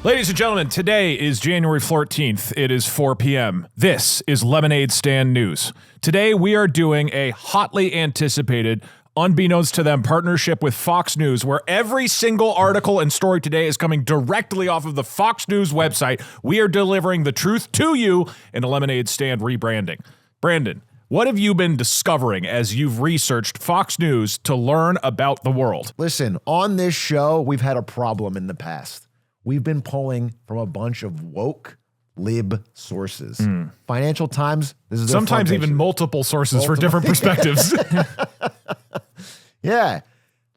Ladies and gentlemen, today is January 14th. It is 4 p.m. This is Lemonade Stand News. Today we are doing a hotly anticipated, unbeknownst to them, partnership with Fox News, where every single article and story today is coming directly off of the Fox News website. We are delivering the truth to you in a Lemonade Stand rebranding. Brandon, what have you been discovering as you've researched Fox News to learn about the world? Listen, on this show, we've had a problem in the past. We've been pulling from a bunch of woke lib sources. Financial Times, this is sometimes even multiple sources for different perspectives. Yeah,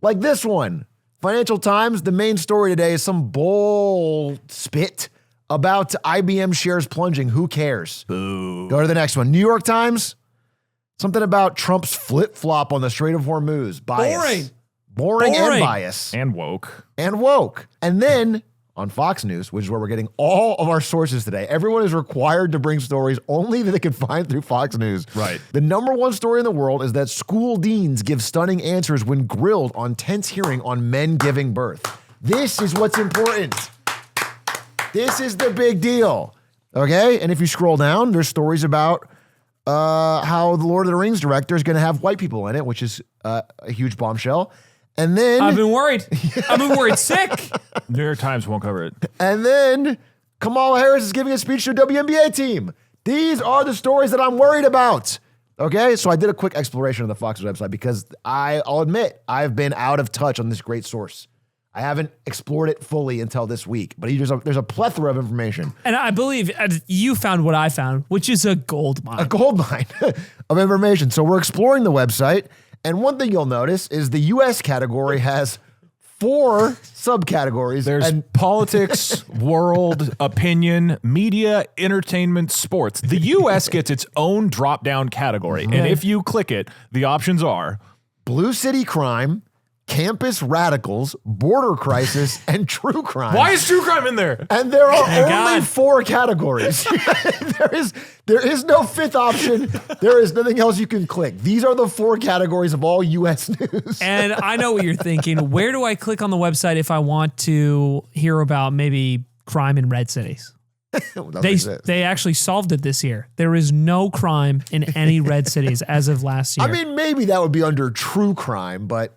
like this one. Financial Times, the main story today is some bull spit about IBM shares plunging. Who cares? Boo. Go to the next one. New York Times, something about Trump's flip-flop on the Strait of Hormuz. Bias. Boring and bias. And woke. And then on Fox News, which is where we're getting all of our sources today, everyone is required to bring stories only that they can find through Fox News. Right. The number one story in the world is that school deans give stunning answers when grilled on tense hearing on men giving birth. This is what's important. This is the big deal. Okay? And if you scroll down, there's stories about how the Lord of the Rings director is going to have white people in it, which is a huge bombshell. And then I've been worried. I've been worried sick. New York Times won't cover it. And then Kamala Harris is giving a speech to a WNBA team. These are the stories that I'm worried about. Okay, so I did a quick exploration of the Fox website because I'll admit I've been out of touch on this great source. I haven't explored it fully until this week, but there's a plethora of information. And I believe you found what I found, which is a gold mine. A gold mine of information. So we're exploring the website. And one thing you'll notice is the U.S. category has 4 subcategories. There's politics, world, opinion, media, entertainment, sports. The U.S. gets its own drop-down category. And if you click it, the options are Blue City Crime, Campus Radicals, Border Crisis, and True Crime. Why is true crime in there? And there are Thank only God. 4 categories. there is no 5th option. There is nothing else you can click. These are the 4 categories of all U.S. news. And I know what you're thinking. Where do I click on the website if I want to hear about maybe crime in red cities? They actually solved it this year. There is no crime in any red cities as of last year. I mean, maybe that would be under true crime, but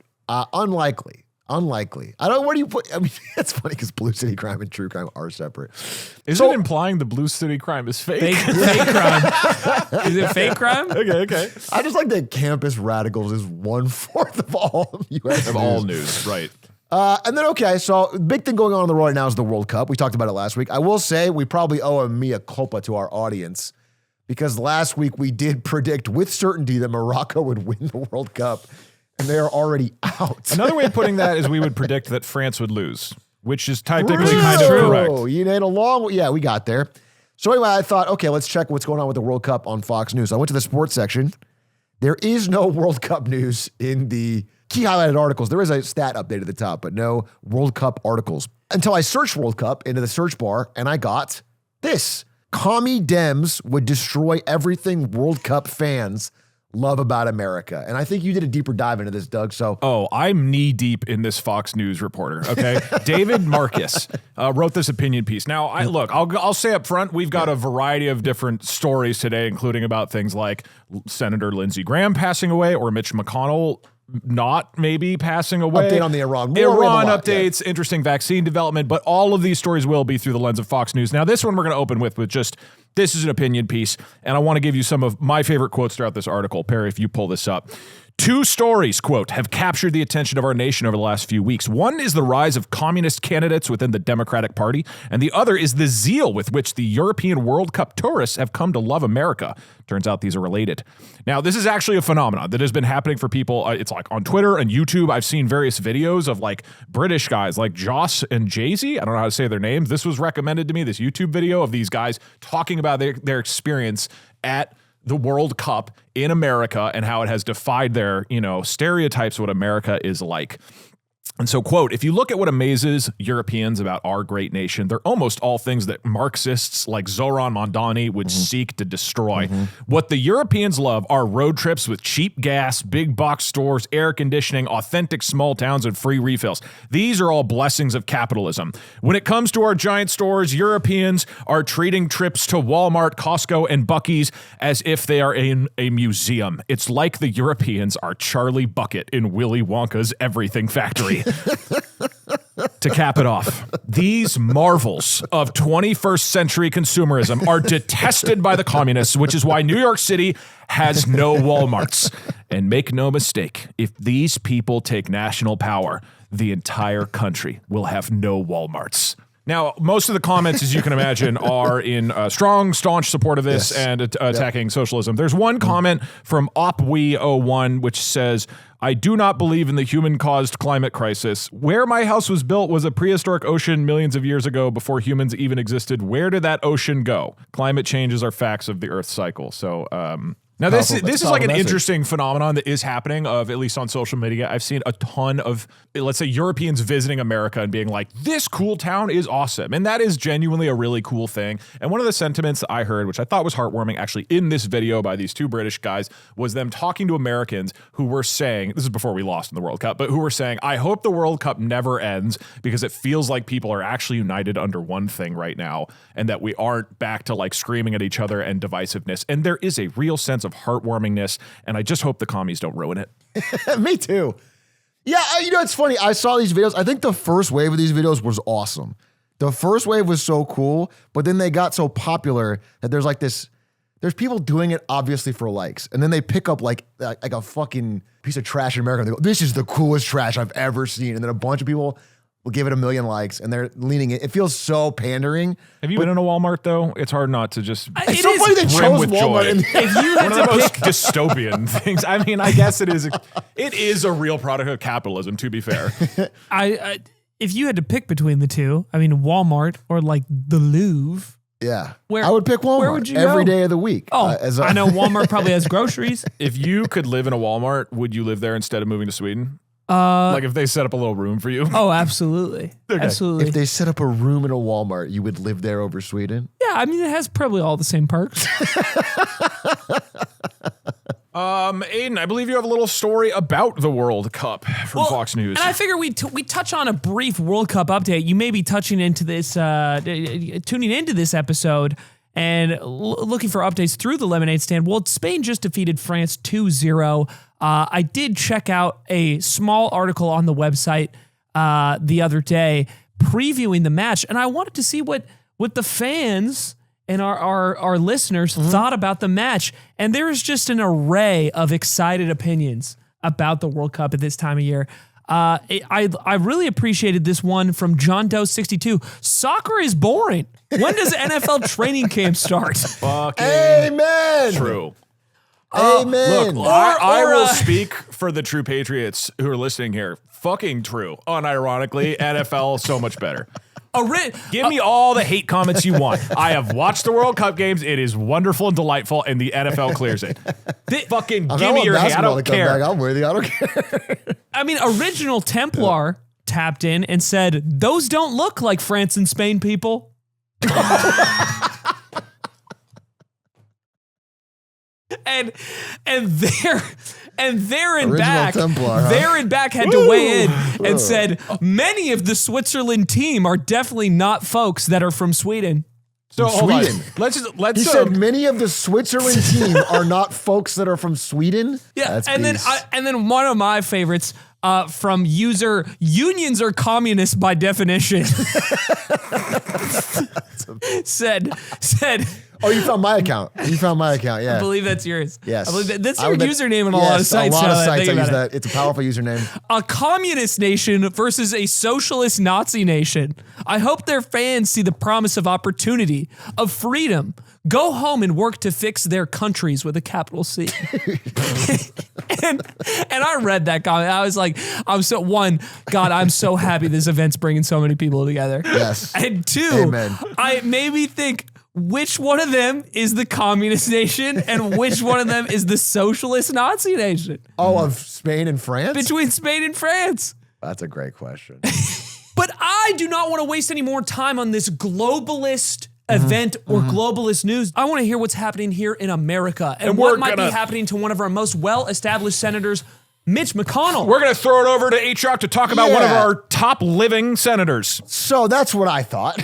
unlikely. I don't know. Where do you put? I mean, it's funny because Blue City Crime and True Crime are separate. Is it implying the Blue City Crime is fake? Fake crime. Is it fake crime? Okay. I just like that Campus Radicals is 1/4 of all U.S. Of all news, right. And then, okay, so the big thing going on in the world right now is the World Cup. We talked about it last week. I will say we probably owe a mea culpa to our audience because last week we did predict with certainty that Morocco would win the World Cup. And they are already out. Another way of putting that is we would predict that France would lose, which is technically kind of correct. You made a long, yeah, we got there. So anyway, I thought, okay, let's check what's going on with the World Cup on Fox News. I went to the sports section. There is no World Cup news in the key highlighted articles. There is a stat update at the top, but no World Cup articles. Until I searched World Cup into the search bar, and I got this. Commie Dems would destroy everything World Cup fans love about America. And I think you did a deeper dive into this, Doug. So, I'm knee deep in this Fox News reporter. Okay. David Marcus wrote this opinion piece. Now, I'll say up front, we've got a variety of different stories today, including about things like Senator Linsey Graham passing away or Mitch McConnell not maybe passing away. Update on the Iran war. Iran updates, interesting vaccine development, but all of these stories will be through the lens of Fox News. Now, this one we're going to open with just, this is an opinion piece, and I want to give you some of my favorite quotes throughout this article. Perry, if you pull this up. 2 stories, quote, have captured the attention of our nation over the last few weeks. One is the rise of communist candidates within the Democratic Party, and the other is the zeal with which the European World Cup tourists have come to love America. Turns out these are related. Now, this is actually a phenomenon that has been happening for people. It's like on Twitter and YouTube. I've seen various videos of like British guys like Joss and Jay-Z. I don't know how to say their names. This was recommended to me, this YouTube video of these guys talking about their experience at the World Cup in America and how it has defied their, stereotypes of what America is like. And so, quote, if you look at what amazes Europeans about our great nation, they're almost all things that Marxists like Zoran Mondani would seek to destroy. What the Europeans love are road trips with cheap gas, big box stores, air conditioning, authentic small towns, and free refills. These are all blessings of capitalism. When it comes to our giant stores, Europeans are treating trips to Walmart, Costco, and Buc-ee's as if they are in a museum. It's like the Europeans are Charlie Bucket in Willy Wonka's Everything Factory. To cap it off, these marvels of 21st century consumerism are detested by the communists, which is why New York City has no Walmarts. And make no mistake, if these people take national power, the entire country will have no Walmarts. Now, most of the comments, as you can imagine, are in strong, staunch support of this and attacking socialism. There's one comment from OpWe01, which says, I do not believe in the human-caused climate crisis. Where my house was built was a prehistoric ocean millions of years ago before humans even existed. Where did that ocean go? Climate changes are facts of the Earth's cycle. So, now this is like an interesting phenomenon that is happening of, at least on social media. I've seen a ton of, let's say, Europeans visiting America and being like, this cool town is awesome. And that is genuinely a really cool thing. And one of the sentiments that I heard, which I thought was heartwarming actually in this video by these two British guys, was them talking to Americans who were saying, this is before we lost in the World Cup, but who were saying, I hope the World Cup never ends because it feels like people are actually united under one thing right now and that we aren't back to like screaming at each other and divisiveness. And there is a real sense of heartwarmingness, and I just hope the commies don't ruin it. Me too. Yeah, you know, it's funny. I saw these videos. I think the first wave of these videos was awesome. The first wave was so cool, but then they got so popular that there's like this, there's people doing it obviously for likes, and then they pick up like a fucking piece of trash in America and they go, this is the coolest trash I've ever seen. And then a bunch of people will give it 1 million likes and they're leaning it. It feels so pandering. Have you been in a Walmart though? It's hard not to just. It's so funny they chose Walmart. If you one of the most dystopian things. I mean, I guess it is. It is a real product of capitalism, to be fair. If you had to pick between the two, I mean, Walmart or like the Louvre. Yeah, I would pick Walmart. Where would you every go? day of the week. Oh, I know Walmart probably has groceries. If you could live in a Walmart, would you live there instead of moving to Sweden? Like if they set up a little room for you? Oh, absolutely. Okay. Absolutely. If they set up a room in a Walmart, you would live there over Sweden? Yeah, I mean, it has probably all the same perks. Aiden, I believe you have a little story about the World Cup from Fox News. And I figure we touch on a brief World Cup update. You may be tuning into this episode and looking for updates through the lemonade stand. Well, Spain just defeated France 2-0. I did check out a small article on the website the other day previewing the match, and I wanted to see what the fans and our listeners thought about the match. And there is just an array of excited opinions about the World Cup at this time of year. I really appreciated this one from John Doe 62. Soccer is boring. When does NFL training camp start? Fucking Amen. True. Amen. Look, I will speak for the true patriots who are listening here. Fucking true. Unironically, NFL so much better. Give me all the hate comments you want. I have watched the World Cup games. It is wonderful and delightful, and the NFL clears it. Fucking give me your hate. I don't care. I'm with you. I don't care. I mean, Original Templar tapped in and said, those don't look like France and Spain people. And they're in back. Templar, They're in back had to weigh in and said many of the Switzerland team are definitely not folks that are from Sweden. So Sweden. Let's He said many of the Switzerland team are not folks that are from Sweden. Yeah, and then one of my favorites from user unions are communists by definition. said. Oh, you found my account. Yeah. I believe that's yours. Yes. I believe that's your username on a lot of sites. A lot of sites I use that. It's a powerful username. A communist nation versus a socialist Nazi nation. I hope their fans see the promise of opportunity, of freedom. Go home and work to fix their countries with a capital C. and I read that comment. I was like, I'm so happy this event's bringing so many people together. Yes. And two, Amen. I made me think, which one of them is the communist nation and which one of them is the socialist Nazi nation? Oh, of Spain and France? Between Spain and France. That's a great question. But I do not want to waste any more time on this globalist event or globalist news. I want to hear what's happening here in America and what might be happening to one of our most well-established senators, Mitch McConnell. We're going to throw it over to Atrioc to talk about one of our top living senators. So that's what I thought.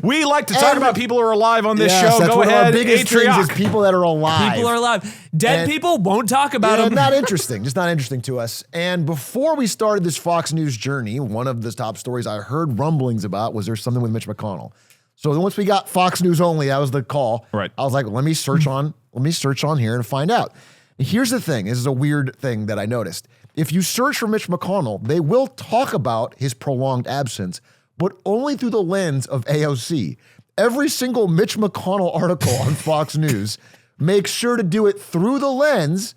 We like to talk about people who are alive on this show. That's Go one ahead, of our biggest Atrioc. things is people that are alive. People are alive. Dead people won't talk about them. Not interesting. Just not interesting to us. And before we started this Fox News journey, one of the top stories I heard rumblings about was there's something with Mitch McConnell. So then once we got Fox News only, that was the call. Right. I was like, let me search on here and find out. Here's the thing. This is a weird thing that I noticed. If you search for Mitch McConnell, they will talk about his prolonged absence, but only through the lens of AOC. Every single Mitch McConnell article on Fox News makes sure to do it through the lens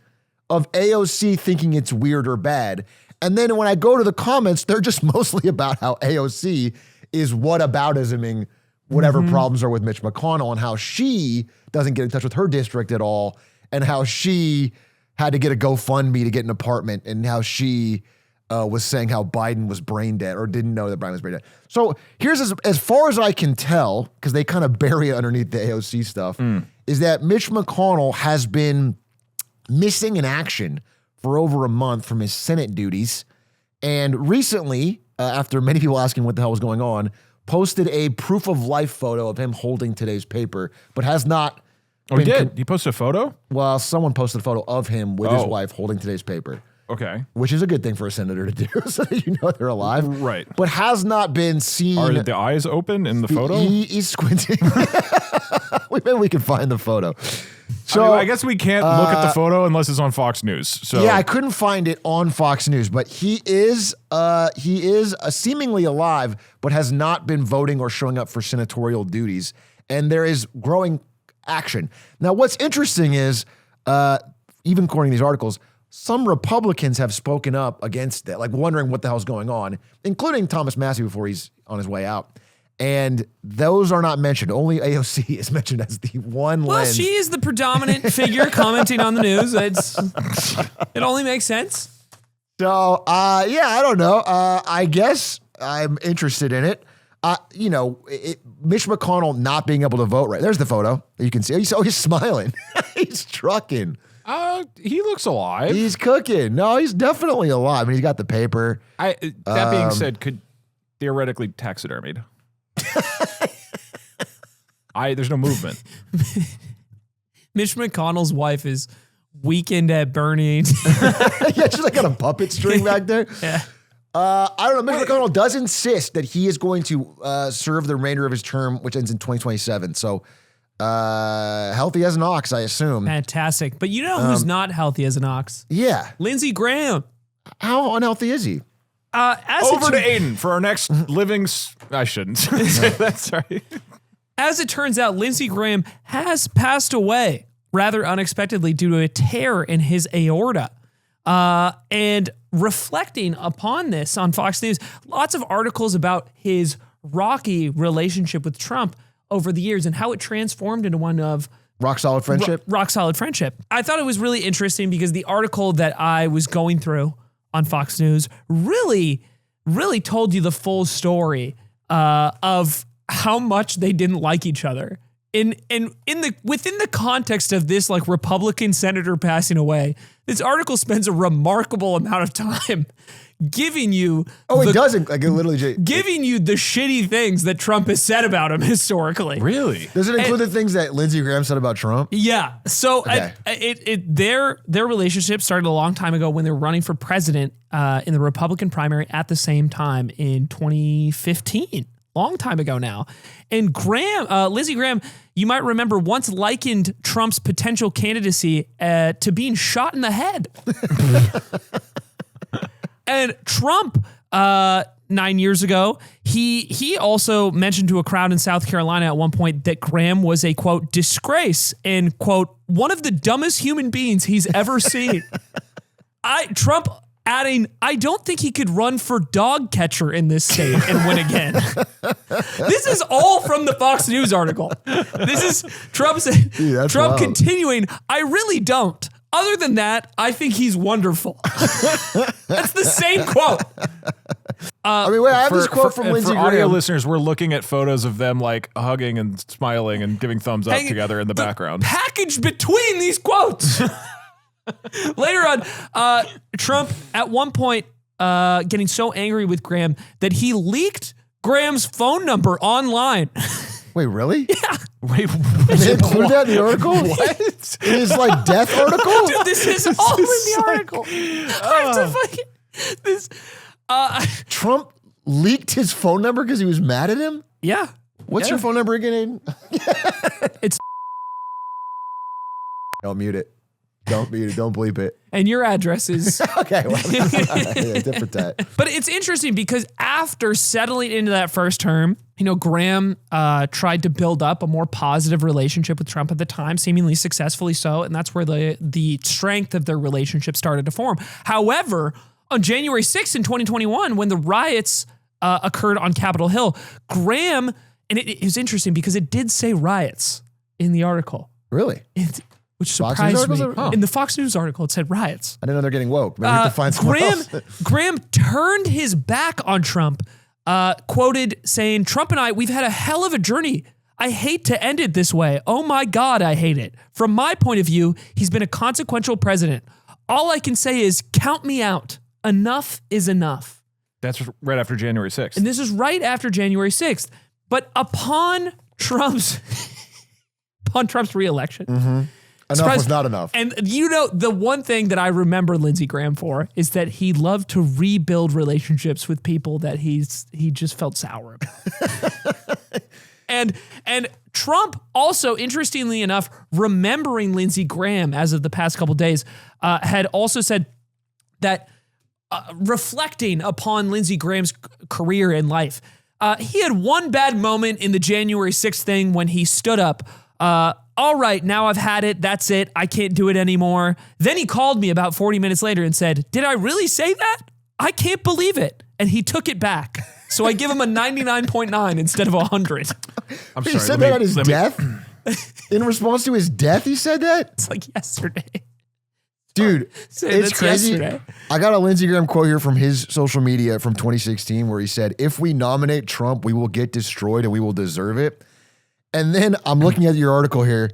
of AOC thinking it's weird or bad. And then when I go to the comments, they're just mostly about how AOC is whataboutisming whatever problems are with Mitch McConnell and how she doesn't get in touch with her district at all and how she had to get a GoFundMe to get an apartment and how she was saying how Biden was brain dead or didn't know that Biden was brain dead. So here's as far as I can tell, because they kind of bury it underneath the AOC stuff, is that Mitch McConnell has been missing in action for over a month from his Senate duties. And recently, after many people asking what the hell was going on, posted a proof of life photo of him holding today's paper, but has not. Oh, he did? He posted a photo? Well, someone posted a photo of him with his wife holding today's paper. Okay. Which is a good thing for a senator to do, so that you know they're alive. Right. But has not been seen. Are the eyes open in the photo? He's squinting. Maybe we can find the photo. So I guess we can't look at the photo unless it's on Fox News. So yeah, I couldn't find it on Fox News, but he is seemingly alive, but has not been voting or showing up for senatorial duties. And there is growing action. Now, what's interesting is, even according to these articles, some Republicans have spoken up against it, like wondering what the hell's going on, including Thomas Massey before he's on his way out. And those are not mentioned. Only AOC is mentioned as the one Well, lens. she is the predominant figure commenting on the news. It only makes sense. So, I don't know. I guess I'm interested in it. Mitch McConnell not being able to vote, right? There's the photo. You can see. He's smiling. He's trucking. he looks alive. He's cooking. No, he's definitely alive. And he's got the paper. That being said, could theoretically taxidermied. There's no movement. Mitch McConnell's wife is Weekend at Bernie's. Yeah, she's like got a puppet string back there. Yeah. I don't know. Mitch McConnell does insist that he is going to serve the remainder of his term, which ends in 2027. So healthy as an ox, I assume. Fantastic. But you know who's not healthy as an ox? Yeah. Linsey Graham. How unhealthy is he? Over to Aiden for our next living. I shouldn't say that. Sorry. As it turns out, Linsey Graham has passed away rather unexpectedly due to a tear in his aorta. And reflecting upon this on Fox News, lots of articles about his rocky relationship with Trump over the years and how it transformed into one of rock solid friendship. Rock solid friendship. I thought it was really interesting because the article that I was going through on Fox News really told you the full story of how much they didn't like each other. Within the context of this like Republican senator passing away, this article spends a remarkable amount of time giving you it doesn't like it literally giving you the shitty things that Trump has said about him historically. Really? Does it include the things that Linsey Graham said about Trump? Yeah. So Okay. their relationship started a long time ago when they were running for president in the Republican primary at the same time in 2015. Long time ago now. And Linsey Graham, you might remember, once likened Trump's potential candidacy to being shot in the head. And Trump, 9 years ago, he also mentioned to a crowd in South Carolina at one point that Graham was a, quote, disgrace and, quote, one of the dumbest human beings he's ever seen. Trump adding, I don't think he could run for dog catcher in this state and win again. This is all from the Fox News article. This is Trump wild. continuing, I really don't. Other than that, I think he's wonderful. That's the same quote. I mean, wait, I have this quote from Linsey For Graham. audio listeners, we're looking at photos of them like hugging and smiling and giving thumbs up together in the background. Packaged between these quotes. Later on, Trump at one point getting so angry with Graham that he leaked Graham's phone number online. Wait, really? Yeah. Wait, They included that in the article? what? In his like death article? Dude, this is all in the article. I have to fucking this. Trump leaked his phone number because he was mad at him? Yeah. What's Yeah. your phone number again, Aiden? It's Don't mute it. Don't mute it. Don't bleep it. and your address is. Okay, well, yeah, different time. But it's interesting because after settling into that first term, you know, Graham tried to build up a more positive relationship with Trump at the time, seemingly successfully so, and that's where the strength of their relationship started to form. However, on January 6th in 2021, when the riots occurred on Capitol Hill, Graham, and it was interesting because it did say riots in the article. Really? Which Fox surprised News me. articles? In the Fox News article, it said riots. I didn't know they're getting woke. Maybe we have to find someone else. Graham turned his back on Trump, quoted saying, "Trump and I, we've had a hell of a journey. I hate to end it this way. Oh my God, I hate it. From my point of view, he's been a consequential president. All I can say is count me out. Enough is enough." That's right after January 6th. And this is right after January 6th. But upon Trump's reelection, Enough was not enough. and you know, the one thing that I remember Linsey Graham for is that he loved to rebuild relationships with people that he just felt sour about. and Trump also, interestingly enough, remembering Linsey Graham as of the past couple of days, had also said that reflecting upon Linsey Graham's career in life, he had one bad moment in the January 6th thing when he stood up. All right, now I've had it. That's it. I can't do it anymore. Then he called me about 40 minutes later and said, "Did I really say that? I can't believe it." And he took it back. So I give him a 99.9 instead of 100. I'm He sorry. said that at his death? In response to his death, he said that? It's like yesterday. Dude, Said it's that's crazy. yesterday. I got a Linsey Graham quote here from his social media from 2016 where he said, "If we nominate Trump, we will get destroyed and we will deserve it." And then I'm looking at your article here.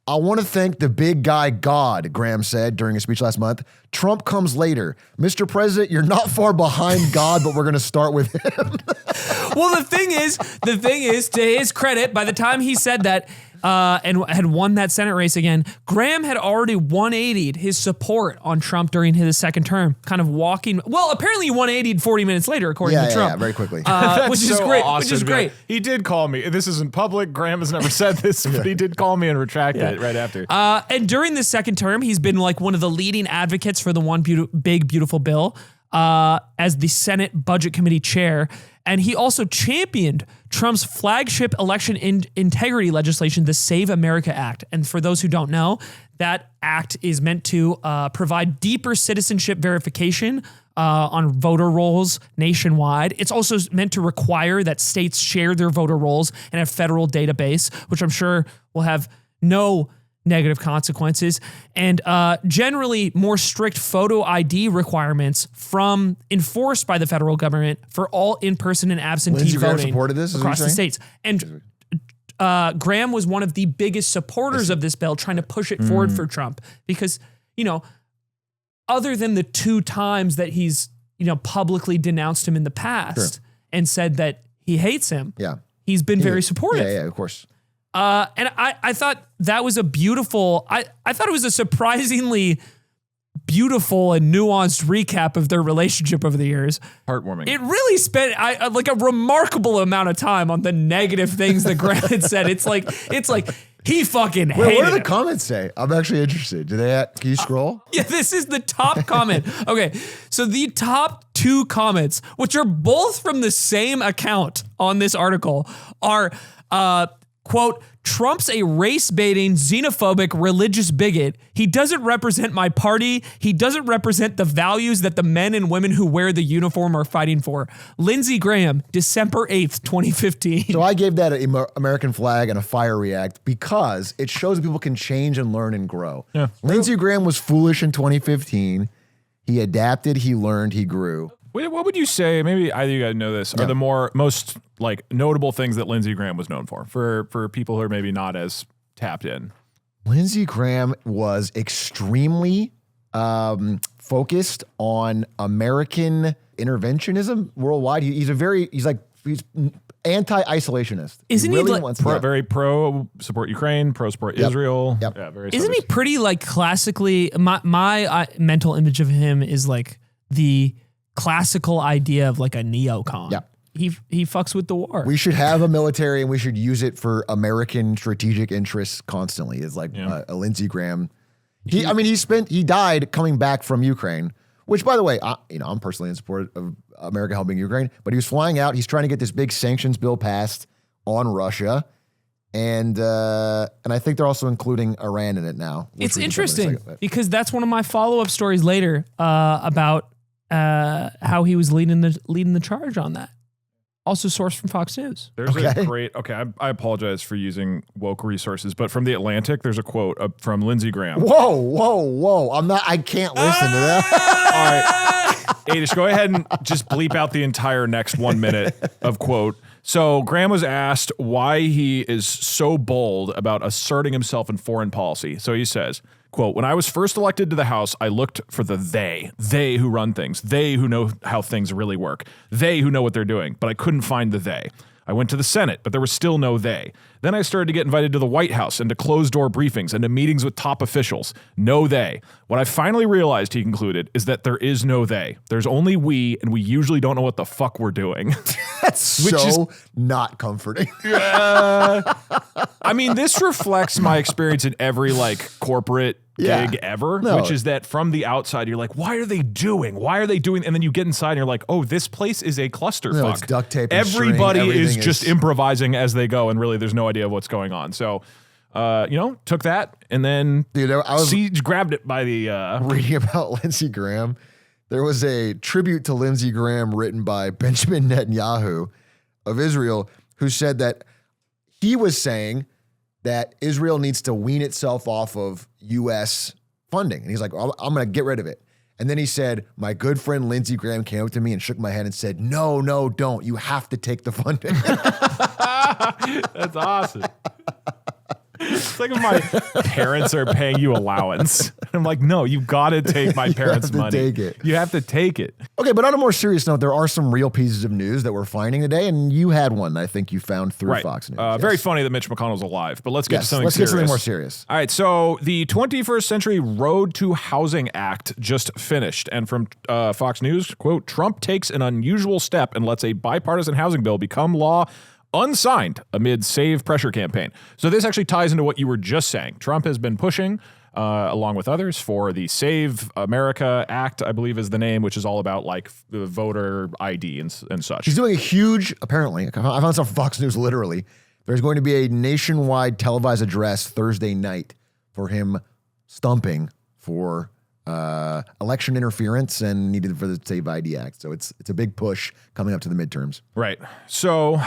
"I want to thank the big guy God," Graham said during a speech last month. "Trump comes later. Mr. President, you're not far behind God, but we're going to start with him." Well, the thing is, to his credit, by the time he said that and had won that Senate race again, Graham had already 180'd his support on Trump during his second term, kind of walking. Well, apparently he 180'd 40 minutes later, according to Trump. Yeah, very quickly. Which is great. Awesome. Which is great. He did call me. This isn't public. Graham has never said this, but he did call me and retract it right after. And during this second term, he's been like one of the leading advocates for the one big, beautiful bill as the Senate Budget Committee chair. And he also championed Trump's flagship election integrity legislation, the Save America Act. And for those who don't know, that act is meant to provide deeper citizenship verification on voter rolls nationwide. It's also meant to require that states share their voter rolls in a federal database, which I'm sure will have no negative consequences, and generally more strict photo ID requirements enforced by the federal government for all in-person and absentee Linsey Graham voting supported this, is what across you're the saying? states. And Graham was one of the biggest supporters of this bill, trying to push it forward for Trump because, you know, other than the 2 times that he's, you know, publicly denounced him in the past and said that he hates him, he's been very supportive. Yeah, of course. And I thought that was a beautiful, I thought it was a surprisingly beautiful and nuanced recap of their relationship over the years. Heartwarming. It really spent like a remarkable amount of time on the negative things that Grant had said. It's like he fucking hated Wait, what do the him. comments say? I'm actually interested. Can you scroll? Yeah, this is the top comment. Okay, so the top 2 comments, which are both from the same account on this article, are quote, Trump's a race-baiting, xenophobic, religious bigot. He doesn't represent my party. He doesn't represent the values that the men and women who wear the uniform are fighting for. Linsey Graham, December 8th, 2015. So I gave that an American flag and a fire react because it shows that people can change and learn and grow. Yeah. Linsey Graham was foolish in 2015. He adapted, he learned, he grew. What would you say, maybe either of you guys know this, are the most like notable things that Linsey Graham was known for people who are maybe not as tapped in? Linsey Graham was extremely focused on American interventionism worldwide. He's anti-isolationist. Isn't he like very pro support Ukraine, pro support Israel? Yep. Yeah, very. Isn't he pretty like classically? My mental image of him is like the classical idea of like a neocon. Yeah. He fucks with the war. We should have a military and we should use it for American strategic interests constantly. It's like a Linsey Graham. He died coming back from Ukraine, which by the way, I'm personally in support of America helping Ukraine, but he was flying out. He's trying to get this big sanctions bill passed on Russia. And I think they're also including Iran in it now. It's interesting because that's one of my follow-up stories later about how he was leading the charge on that. Also sourced from Fox News. There's a great, I apologize for using woke resources, but from The Atlantic, there's a quote from Linsey Graham. Whoa. I can't listen to that. All right. Aiden, go ahead and just bleep out the entire next 1 minute of quote. So Graham was asked why he is so bold about asserting himself in foreign policy. So he says, quote, when I was first elected to the House, I looked for the they who run things, they who know how things really work, they who know what they're doing, but I couldn't find the they. I went to the Senate, but there was still no they. Then I started to get invited to the White House and to closed-door briefings and to meetings with top officials. No they. What I finally realized, he concluded, is that there is no they. There's only we, and we usually don't know what the fuck we're doing. That's not comforting. I mean, this reflects my experience in every corporate gig ever, which is that from the outside, you're like, why are they doing? And then you get inside and you're like, oh, this place is a clusterfuck. No, it's duct tape and everybody string, is just improvising as they go, and really there's no idea of what's going on. So, took that and then grabbed it by the... reading about Linsey Graham. There was a tribute to Linsey Graham written by Benjamin Netanyahu of Israel, who said that he was saying that Israel needs to wean itself off of U.S. funding. And he's like, I'm going to get rid of it. And then he said, my good friend Linsey Graham came up to me and shook my hand and said, no, don't. You have to take the funding. That's awesome. It's like if my parents are paying you allowance. I'm like, no, you got to take my parents' money. Take it. You have to take it. Okay, but on a more serious note, there are some real pieces of news that we're finding today, and you had one I think you found through Fox News. Very funny that Mitch McConnell's alive, but let's get to something serious. Let's get something more serious. All right, so the 21st Century Road to Housing Act just finished, and from Fox News, quote, Trump takes an unusual step and lets a bipartisan housing bill become law unsigned amid Save pressure campaign. So this actually ties into what you were just saying. Trump has been pushing, along with others, for the Save America Act, I believe is the name, which is all about the voter ID and such. He's doing a huge, apparently, I found this on Fox News literally, there's going to be a nationwide televised address Thursday night for him stumping for election interference and needed for the Save ID Act. So it's a big push coming up to the midterms. Right. So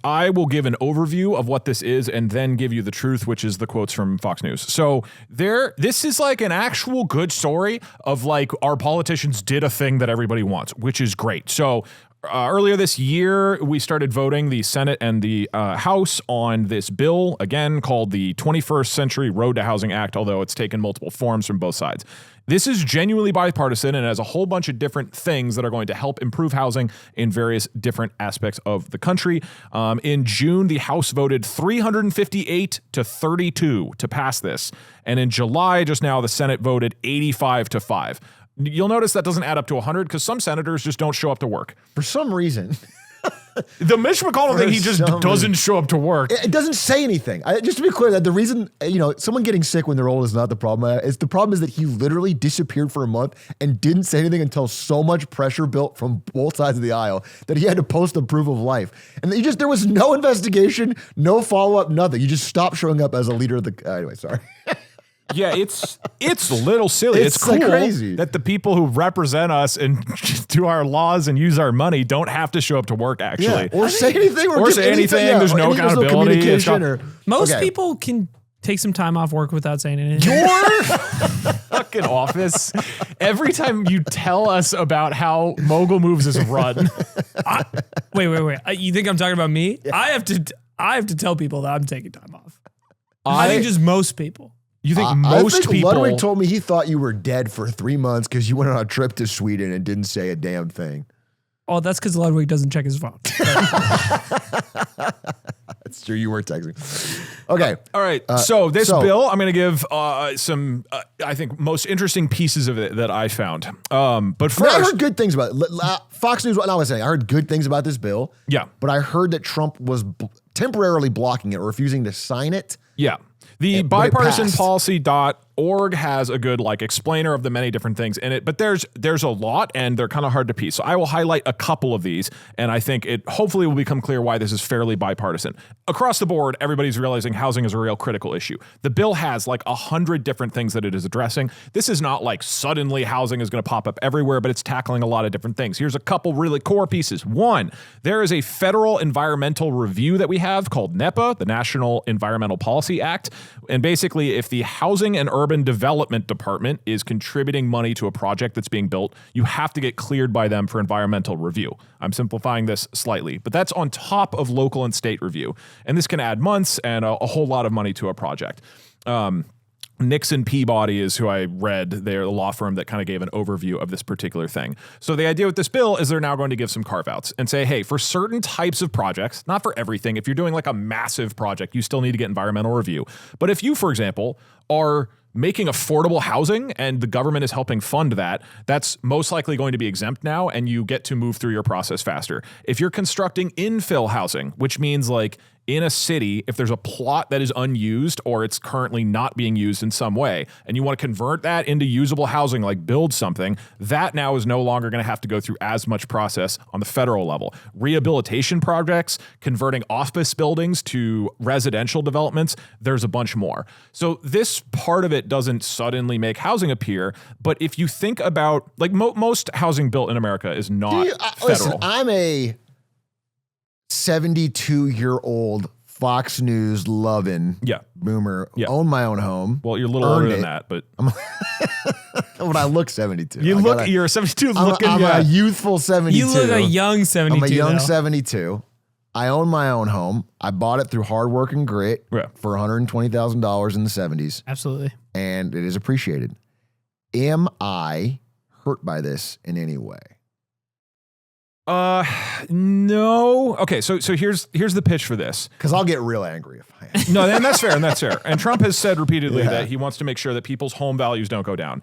I will give an overview of what this is and then give you the truth, which is the quotes from Fox News. So this is an actual good story of our politicians did a thing that everybody wants, which is great. So earlier this year, we started voting the Senate and the House on this bill, again, called the 21st Century Road to Housing Act, although it's taken multiple forms from both sides. This is genuinely bipartisan and has a whole bunch of different things that are going to help improve housing in various different aspects of the country. In June, the House voted 358 to 32 to pass this. And in July, just now, the Senate voted 85 to 5. You'll notice that doesn't add up to 100 because some senators just don't show up to work. For some reason, The Mitch McConnell thing, he just doesn't show up to work. It doesn't say anything. Just to be clear, that the reason, someone getting sick when they're old is not the problem. The problem is that he literally disappeared for a month and didn't say anything until so much pressure built from both sides of the aisle that he had to post a proof of life. And there was no investigation, no follow-up, nothing. You just stopped showing up as a leader of the, anyway, sorry. Yeah, it's a little silly. It's cool crazy that the people who represent us and do our laws and use our money don't have to show up to work, actually. Yeah, or say anything. Or say anything. There's no accountability. Most people can take some time off work without saying anything. Your fucking office. Every time you tell us about how Mogul Moves is run. Wait. You think I'm talking about me? Yeah. I have to tell people that I'm taking time off. I think just most people. You think most people... Ludwig told me he thought you were dead for 3 months because you went on a trip to Sweden and didn't say a damn thing. Oh, that's because Ludwig doesn't check his phone. That's true. You weren't texting. Okay. All right. So this bill, I'm going to give some, I think, most interesting pieces of it that I found. But first... I heard good things about it. Fox News, what I was saying, I heard good things about this bill. Yeah. But I heard that Trump was temporarily blocking it or refusing to sign it. Yeah. The bipartisanpolicy.org has a good explainer of the many different things in it, but there's a lot and they're kind of hard to piece. So I will highlight a couple of these, and I think it hopefully will become clear why this is fairly bipartisan. Across the board, everybody's realizing housing is a real critical issue. The bill has 100 different things that it is addressing. This is not suddenly housing is going to pop up everywhere, but it's tackling a lot of different things. Here's a couple really core pieces. One, there is a federal environmental review that we have called NEPA, the National Environmental Policy Act. And basically, if the Housing and Urban Development Department is contributing money to a project that's being built, you have to get cleared by them for environmental review. I'm simplifying this slightly, but that's on top of local and state review. And this can add months and a whole lot of money to a project. Nixon Peabody is who I read. They're the law firm that kind of gave an overview of this particular thing. So the idea with this bill is they're now going to give some carve outs and say, hey, for certain types of projects, not for everything, if you're doing a massive project, you still need to get environmental review. But if you, for example, are making affordable housing and the government is helping fund that, that's most likely going to be exempt now and you get to move through your process faster. If you're constructing infill housing, which means in a city, if there's a plot that is unused or it's currently not being used in some way, and you want to convert that into usable housing, build something, that now is no longer going to have to go through as much process on the federal level. Rehabilitation projects, converting office buildings to residential developments, there's a bunch more. So this part of it doesn't suddenly make housing appear, but if you think about, most housing built in America is not federal. Listen, I'm a 72-year-old Fox News loving boomer. Own my own home. Well, you're a little older than that, but when I look 72. You're a 72 looking. I'm a youthful 72. You look a young 72. I'm a young 72. I own my own home. I bought it through hard work and grit for $120,000 in the 70s. Absolutely. And it is appreciated. Am I hurt by this in any way? No. Okay, so here's the pitch for this. Because I'll get real angry if I am. No, and that's fair, And Trump has said repeatedly that he wants to make sure that people's home values don't go down.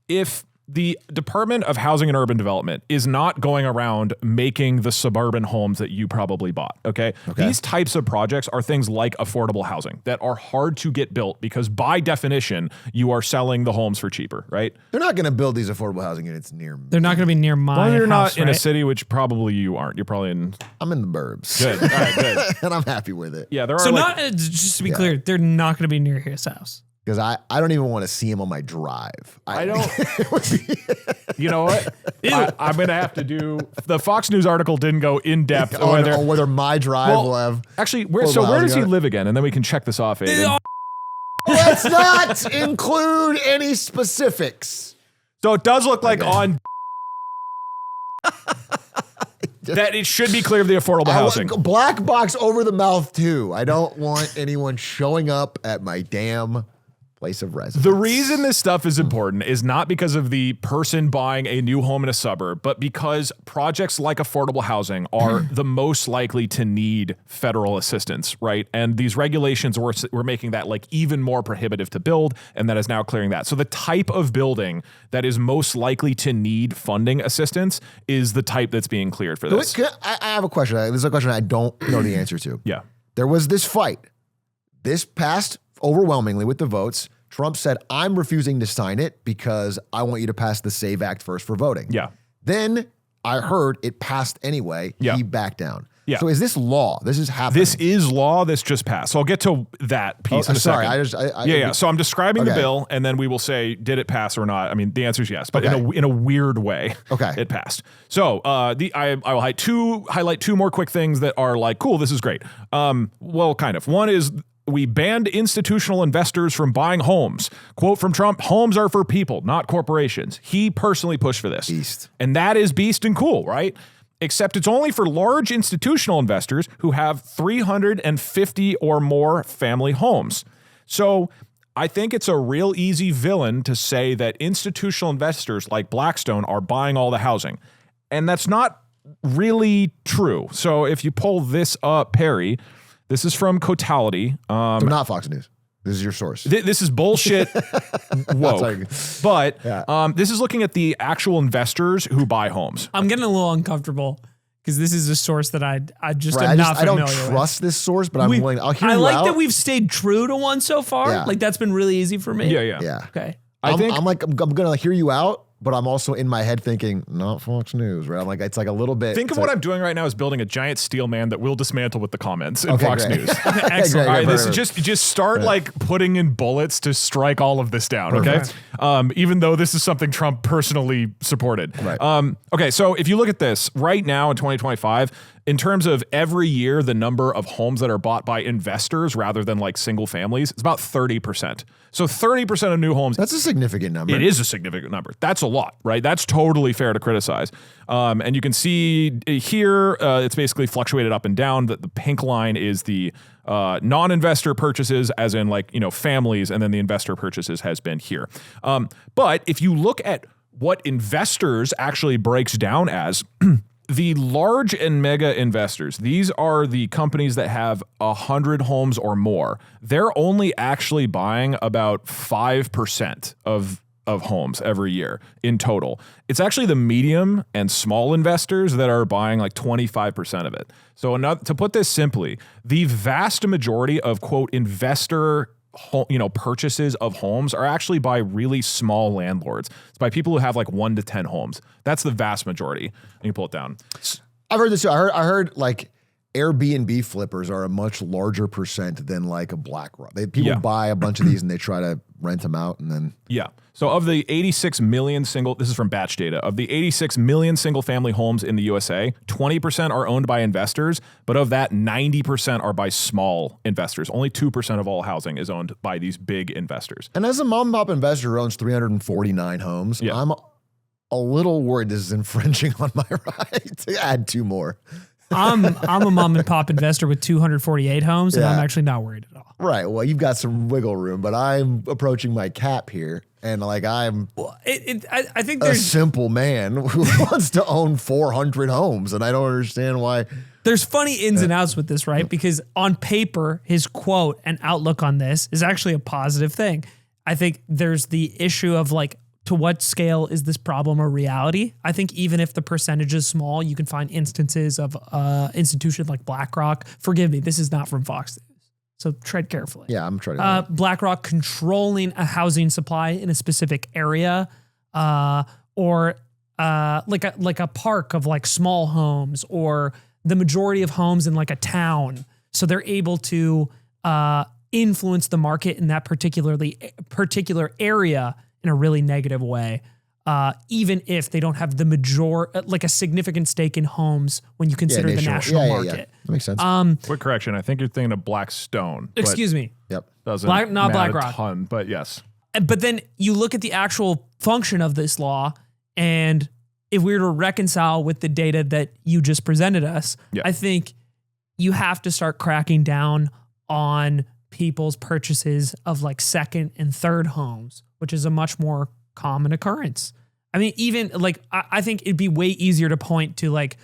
If the Department of Housing and Urban Development is not going around making the suburban homes that you probably bought, okay? These types of projects are things like affordable housing that are hard to get built because by definition, you are selling the homes for cheaper, right? They're not going to build these affordable housing units near me. They're not going to be near my house, you're not in right? a city, which probably you aren't. You're probably in... I'm in the burbs. Good. All right, good. And I'm happy with it. Yeah, there are so just to be clear, they're not going to be near his house. Because I don't even want to see him on my drive. I don't. You know what? I'm going to have to do. The Fox News article didn't go in depth on whether my drive will have. Actually, where does he live again? And then we can check this off, Aiden. Let's not include any specifics. So it does look like on. That it should be clear of the affordable housing. Black box over the mouth, too. I don't want anyone showing up at my damn place of residence. The reason this stuff is important is not because of the person buying a new home in a suburb, but because projects like affordable housing are the most likely to need federal assistance, right? And these regulations were making that like even more prohibitive to build, and that is now clearing that. So the type of building that is most likely to need funding assistance is the type that's being cleared for this. I have a question. This is a question I don't know the answer to. Yeah. There was this fight. This passed overwhelmingly with the votes. Trump said, I'm refusing to sign it because I want you to pass the SAVE Act first for voting. Yeah. Then I heard it passed anyway. Yeah. He backed down. Yeah. So is this law? This is happening. This is law. This just passed. So I'll get to that piece in a second. Sorry. So I'm describing the bill, and then we will say, did it pass or not? I mean, the answer is yes, but in a weird way, it passed. So I will highlight two more quick things that are like, cool, this is great. Well, kind of. One is we banned institutional investors from buying homes. Quote from Trump, homes are for people, not corporations. He personally pushed for this. Beast. And that is beast and cool, right? Except it's only for large institutional investors who have 350 or more family homes. So I think it's a real easy villain to say that institutional investors like Blackstone are buying all the housing. And that's not really true. So if you pull this up, Perry, this is from Cotality. So not Fox News. This is your source. This is bullshit woke. But this is looking at the actual investors who buy homes. I'm getting a little uncomfortable because this is a source that I just am not familiar with. I don't trust this source, but I'm willing. I'll hear you out. I like that we've stayed true to one so far. Yeah. Like that's been really easy for me. Yeah. Okay. I'm going to hear you out, but I'm also in my head thinking, not Fox News, right? I'm like, it's like a little bit. Think of what I'm doing right now is building a giant steel man that we'll dismantle with the comments in Fox great. News. Excellent. All right, this is just start like putting in bullets to strike all of this down, okay? Even though this is something Trump personally supported. Right. Okay, so if you look at this right now in 2025, in terms of every year, the number of homes that are bought by investors rather than like single families, it's about 30%. So 30% of new homes. That's a significant number. It is a significant number. That's a lot, right? That's totally fair to criticize. And you can see here, it's basically fluctuated up and down. The pink line is the non-investor purchases, as in like, families, and then the investor purchases has been here. But if you look at what investors actually breaks down as, the large and mega investors, these are the companies that have 100 homes or more. They're only actually buying about 5% of homes every year in total. It's actually the medium and small investors that are buying like 25% of it. So to put this simply, the vast majority of quote investor purchases of homes are actually by really small landlords. It's by people who have like 1 to 10 homes. That's the vast majority. And you pull it down. I've heard this too. I heard like Airbnb flippers are a much larger percent than like a BlackRock. People buy a bunch of these and they try to rent them out and then. Yeah. So of the 86 million this is from batch data, of the 86 million single family homes in the USA, 20% are owned by investors, but of that 90% are by small investors. Only 2% of all housing is owned by these big investors. And as a mom and pop investor who owns 349 homes, I'm a little worried this is infringing on my right to add 2 more. I'm a mom and pop investor with 248 homes, and I'm actually not worried at all. Right. Well, you've got some wiggle room, but I'm approaching my cap here, and like I think there's a simple man who wants to own 400 homes, and I don't understand why. There's funny ins and outs with this, right? Because on paper, his quote and outlook on this is actually a positive thing. I think there's the issue of like, to what scale is this problem a reality? I think even if the percentage is small, you can find instances of institutions like BlackRock. Forgive me, this is not from Fox News, so tread carefully. Yeah, I'm trying to. BlackRock controlling a housing supply in a specific area, or like a park of like small homes, or the majority of homes in like a town. So they're able to influence the market in that particular area in a really negative way, even if they don't have like a significant stake in homes when you consider the national market. Yeah. That makes sense. Quick correction. I think you're thinking of Blackstone. Excuse me. Yep. Doesn't not matter BlackRock. a ton, but yes. But then you look at the actual function of this law, and if we were to reconcile with the data that you just presented us, I think you have to start cracking down on people's purchases of like second and third homes, which is a much more common occurrence. I mean, even like, I think it'd be way easier to point to like,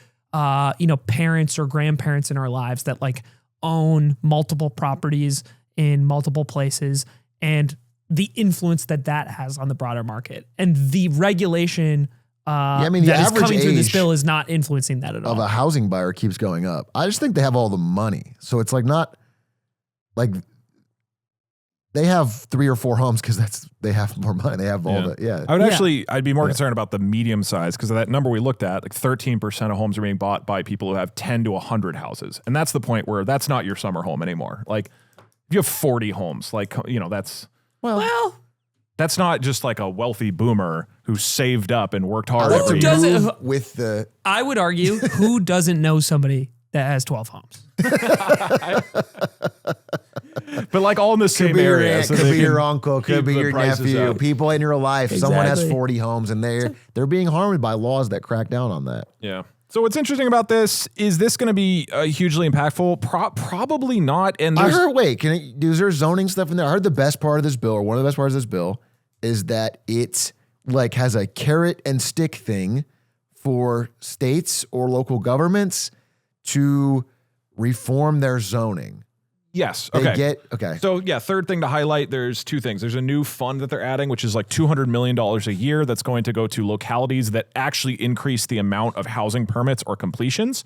parents or grandparents in our lives that like own multiple properties in multiple places and the influence that has on the broader market, and the regulation that is coming through this bill is not influencing that at all. Of a housing buyer keeps going up. I just think they have all the money. So it's like not like they have 3 or 4 homes because they have more money. They have all I'd be more concerned about the medium size, because of that number we looked at, like 13% of homes are being bought by people who have 10 to 100 houses. And that's the point where that's not your summer home anymore. Like if you have 40 homes, like, that's... Well, that's not just like a wealthy boomer who saved up and worked hard. I would argue, who doesn't know somebody that has 12 homes? But like all in the same area. Could be your uncle, could be your nephew, people in your life. Exactly. Someone has 40 homes and they're being harmed by laws that crack down on that. Yeah. So what's interesting about this, is this going to be hugely impactful? Probably not. And I heard, is there zoning stuff in there? I heard the best part of this bill, or one of the best parts of this bill, is that it like has a carrot and stick thing for states or local governments to reform their zoning. Yes. Okay. Okay. So yeah, third thing to highlight, there's 2 things. There's a new fund that they're adding, which is like $200 million a year that's going to go to localities that actually increase the amount of housing permits or completions.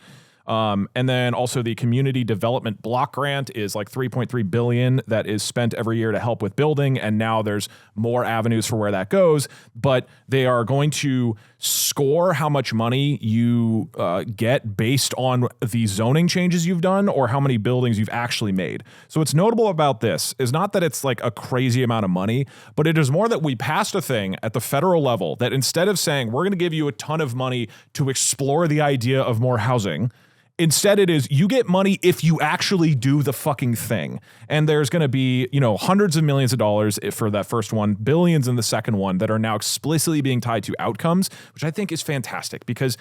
And then also the community development block grant is like $3.3 billion that is spent every year to help with building. And now there's more avenues for where that goes, but they are going to score how much money you get based on the zoning changes you've done or how many buildings you've actually made. So what's notable about this is not that it's like a crazy amount of money, but it is more that we passed a thing at the federal level that instead of saying we're going to give you a ton of money to explore the idea of more housing, instead, it is you get money if you actually do the fucking thing. And there's going to be, hundreds of millions of dollars for that first one, billions in the second one that are now explicitly being tied to outcomes, which I think is fantastic because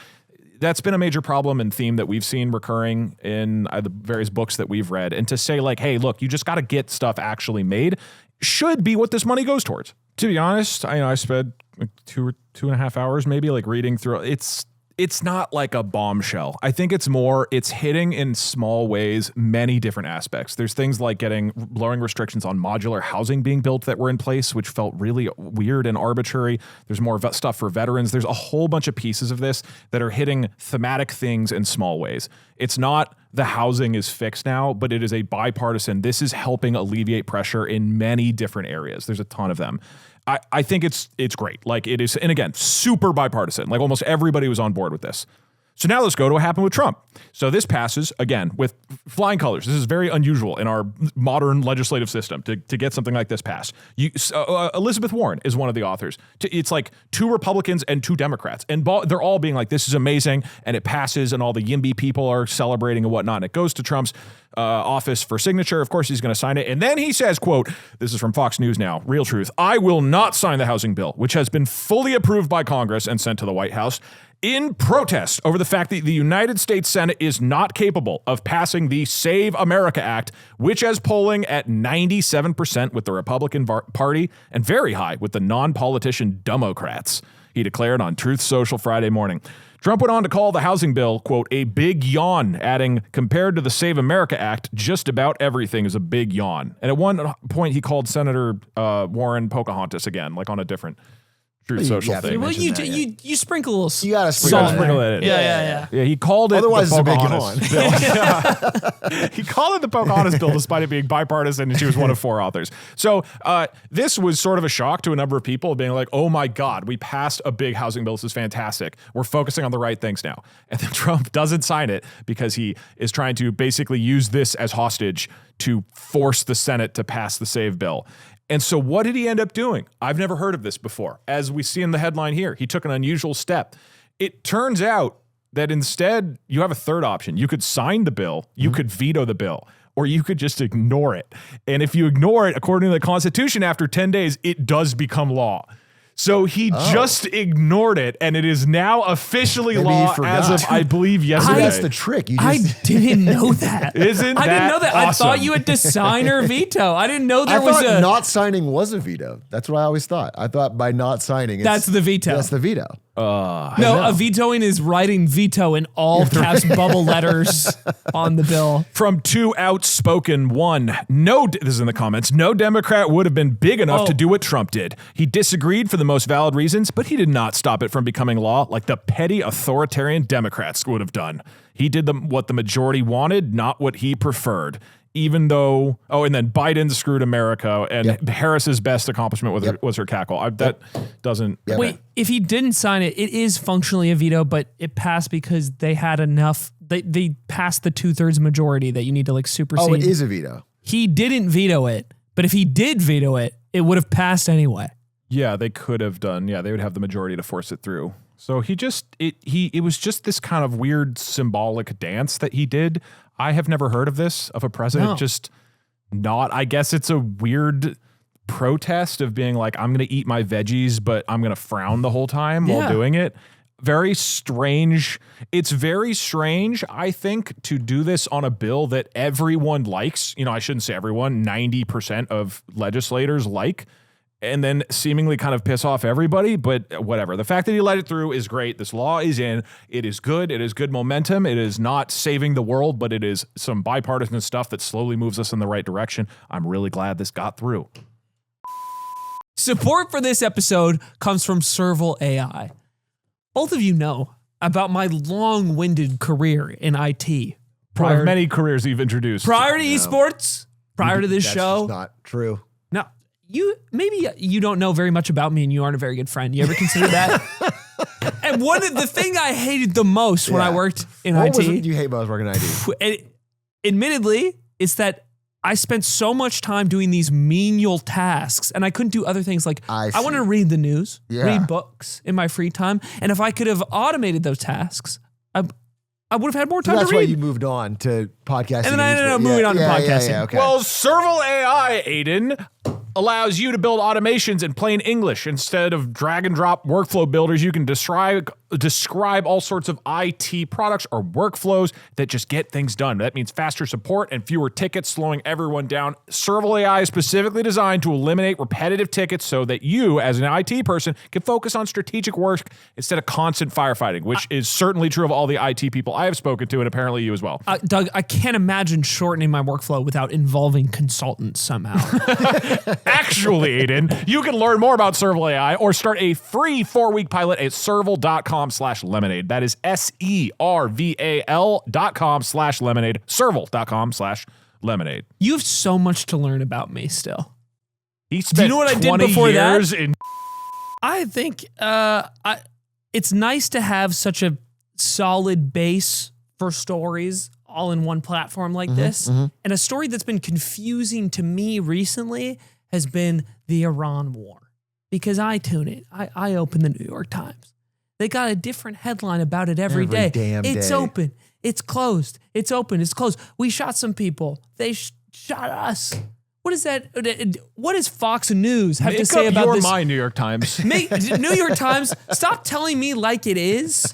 that's been a major problem and theme that we've seen recurring in the various books that we've read. And to say like, hey, look, you just got to get stuff actually made should be what this money goes towards. To be honest, I spent like 2.5 hours maybe like reading through. It's not like a bombshell. I think it's hitting in small ways, many different aspects. There's things like blowing restrictions on modular housing being built that were in place, which felt really weird and arbitrary. There's more stuff for veterans. There's a whole bunch of pieces of this that are hitting thematic things in small ways. It's not the housing is fixed now, but it is a bipartisan. This is helping alleviate pressure in many different areas. There's a ton of them. I think it's great. Like it is, and again, super bipartisan. Like almost everybody was on board with this. So now let's go to what happened with Trump. So this passes, again, with flying colors. This is very unusual in our modern legislative system to get something like this passed. Elizabeth Warren is one of the authors. It's like 2 Republicans and 2 Democrats. And they're all being like, this is amazing. And it passes and all the YIMBY people are celebrating and whatnot. And it goes to Trump's office for signature. Of course, he's going to sign it. And then he says, quote, this is from Fox News now, real truth, I will not sign the housing bill, which has been fully approved by Congress and sent to the White House, in protest over the fact that the United States Senate is not capable of passing the Save America Act, which has polling at 97% with the Republican Party and very high with the non-politician Democrats, he declared on Truth Social Friday morning. Trump went on to call the housing bill, quote, a big yawn, adding, compared to the Save America Act, just about everything is a big yawn. And at one point, he called Senator Warren Pocahontas again, like on a different Truth Social thing. Well, you sprinkle a little salt. You got to sprinkle that in. Yeah. Yeah, he called it Otherwise, the Pocahontas bill. Yeah. He called it the Pocahontas bill despite it being bipartisan, and she was one of 4 authors. So this was sort of a shock to a number of people being like, oh my God, we passed a big housing bill. This is fantastic. We're focusing on the right things now. And then Trump doesn't sign it because he is trying to basically use this as hostage to force the Senate to pass the Save bill. And so what did he end up doing? I've never heard of this before. As we see in the headline here, he took an unusual step. It turns out that instead you have a third option. You could sign the bill, you could veto the bill, or you could just ignore it. And if you ignore it, according to the Constitution, after 10 days, it does become law. So he just ignored it, and it is now officially Maybe he law forgot. as of, I believe, yesterday. That's the trick. You I just, didn't know that. I didn't know that. I awesome? thought you had to sign or veto. I didn't know I there was thought not signing was a veto. That's what I always thought. I thought by not signing, That's the veto. That's the veto. No, a vetoing is writing veto in all caps bubble letters on the bill. From two outspoken, one, this is in the comments, no Democrat would have been big enough to do what Trump did. He disagreed for the most valid reasons, but he did not stop it from becoming law like the petty authoritarian Democrats would have done. He did what the majority wanted, not what he preferred. Even though, and then Biden screwed America, and Harris's best accomplishment was her cackle. That doesn't. Wait, if he didn't sign it, it is functionally a veto, but it passed because they had enough. They passed the 2/3 majority that you need to like supersede. Oh, it is a veto. He didn't veto it, but if he did veto it, it would have passed anyway. Yeah, they could have done. Yeah, they would have the majority to force it through. So it was just this kind of weird symbolic dance that he did. I have never heard of this, of a president just not. I guess it's a weird protest of being like, I'm going to eat my veggies, but I'm going to frown the whole time while doing it. Very strange. It's very strange, I think, to do this on a bill that everyone likes. I shouldn't say everyone, 90% of legislators like, and then seemingly kind of piss off everybody, but whatever. The fact that he let it through is great. This law is in. It is good. It is good momentum. It is not saving the world, but it is some bipartisan stuff that slowly moves us in the right direction. I'm really glad this got through. Support for this episode comes from Serval AI. Both of you know about my long-winded career in IT. One of many careers you've introduced. Prior to esports, prior to this That's show. just not true. No, maybe you don't know very much about me and you aren't a very good friend. You ever consider that? And the thing I hated the most when I worked in what IT. was it you hate most working in IT? Admittedly, it's that I spent so much time doing these menial tasks and I couldn't do other things like I wanted to read the news, read books in my free time. And if I could have automated those tasks, I would have had more time to read. That's why you moved on to podcasting. And then I ended up moving on to podcasting. Okay. Well, Serval AI, Aiden, allows you to build automations in plain English. Instead of drag and drop workflow builders, you can describe all sorts of IT products or workflows that just get things done. That means faster support and fewer tickets, slowing everyone down. Serval AI is specifically designed to eliminate repetitive tickets so that you, as an IT person, can focus on strategic work instead of constant firefighting, which is certainly true of all the IT people I have spoken to, and apparently you as well. Doug, I can't imagine shortening my workflow without involving consultants somehow. Actually, Aiden, you can learn more about Serval AI or start a free 4-week pilot at serval.com/lemonade. That is SERVAL.com/lemonade. Serval.com/lemonade. You have so much to learn about me still. He spent Do you know what I did before years that? in I think it's nice to have such a solid base for stories all in one platform like this. And a story that's been confusing to me recently has been the Iran war. Because I tune in. I open the New York Times. They got a different headline about it every day. Damn it's day. open. It's closed. It's open. It's closed. We shot some people. They shot us. What is that? What does Fox News have to say about this? My New York Times. New York Times, stop telling me like it is,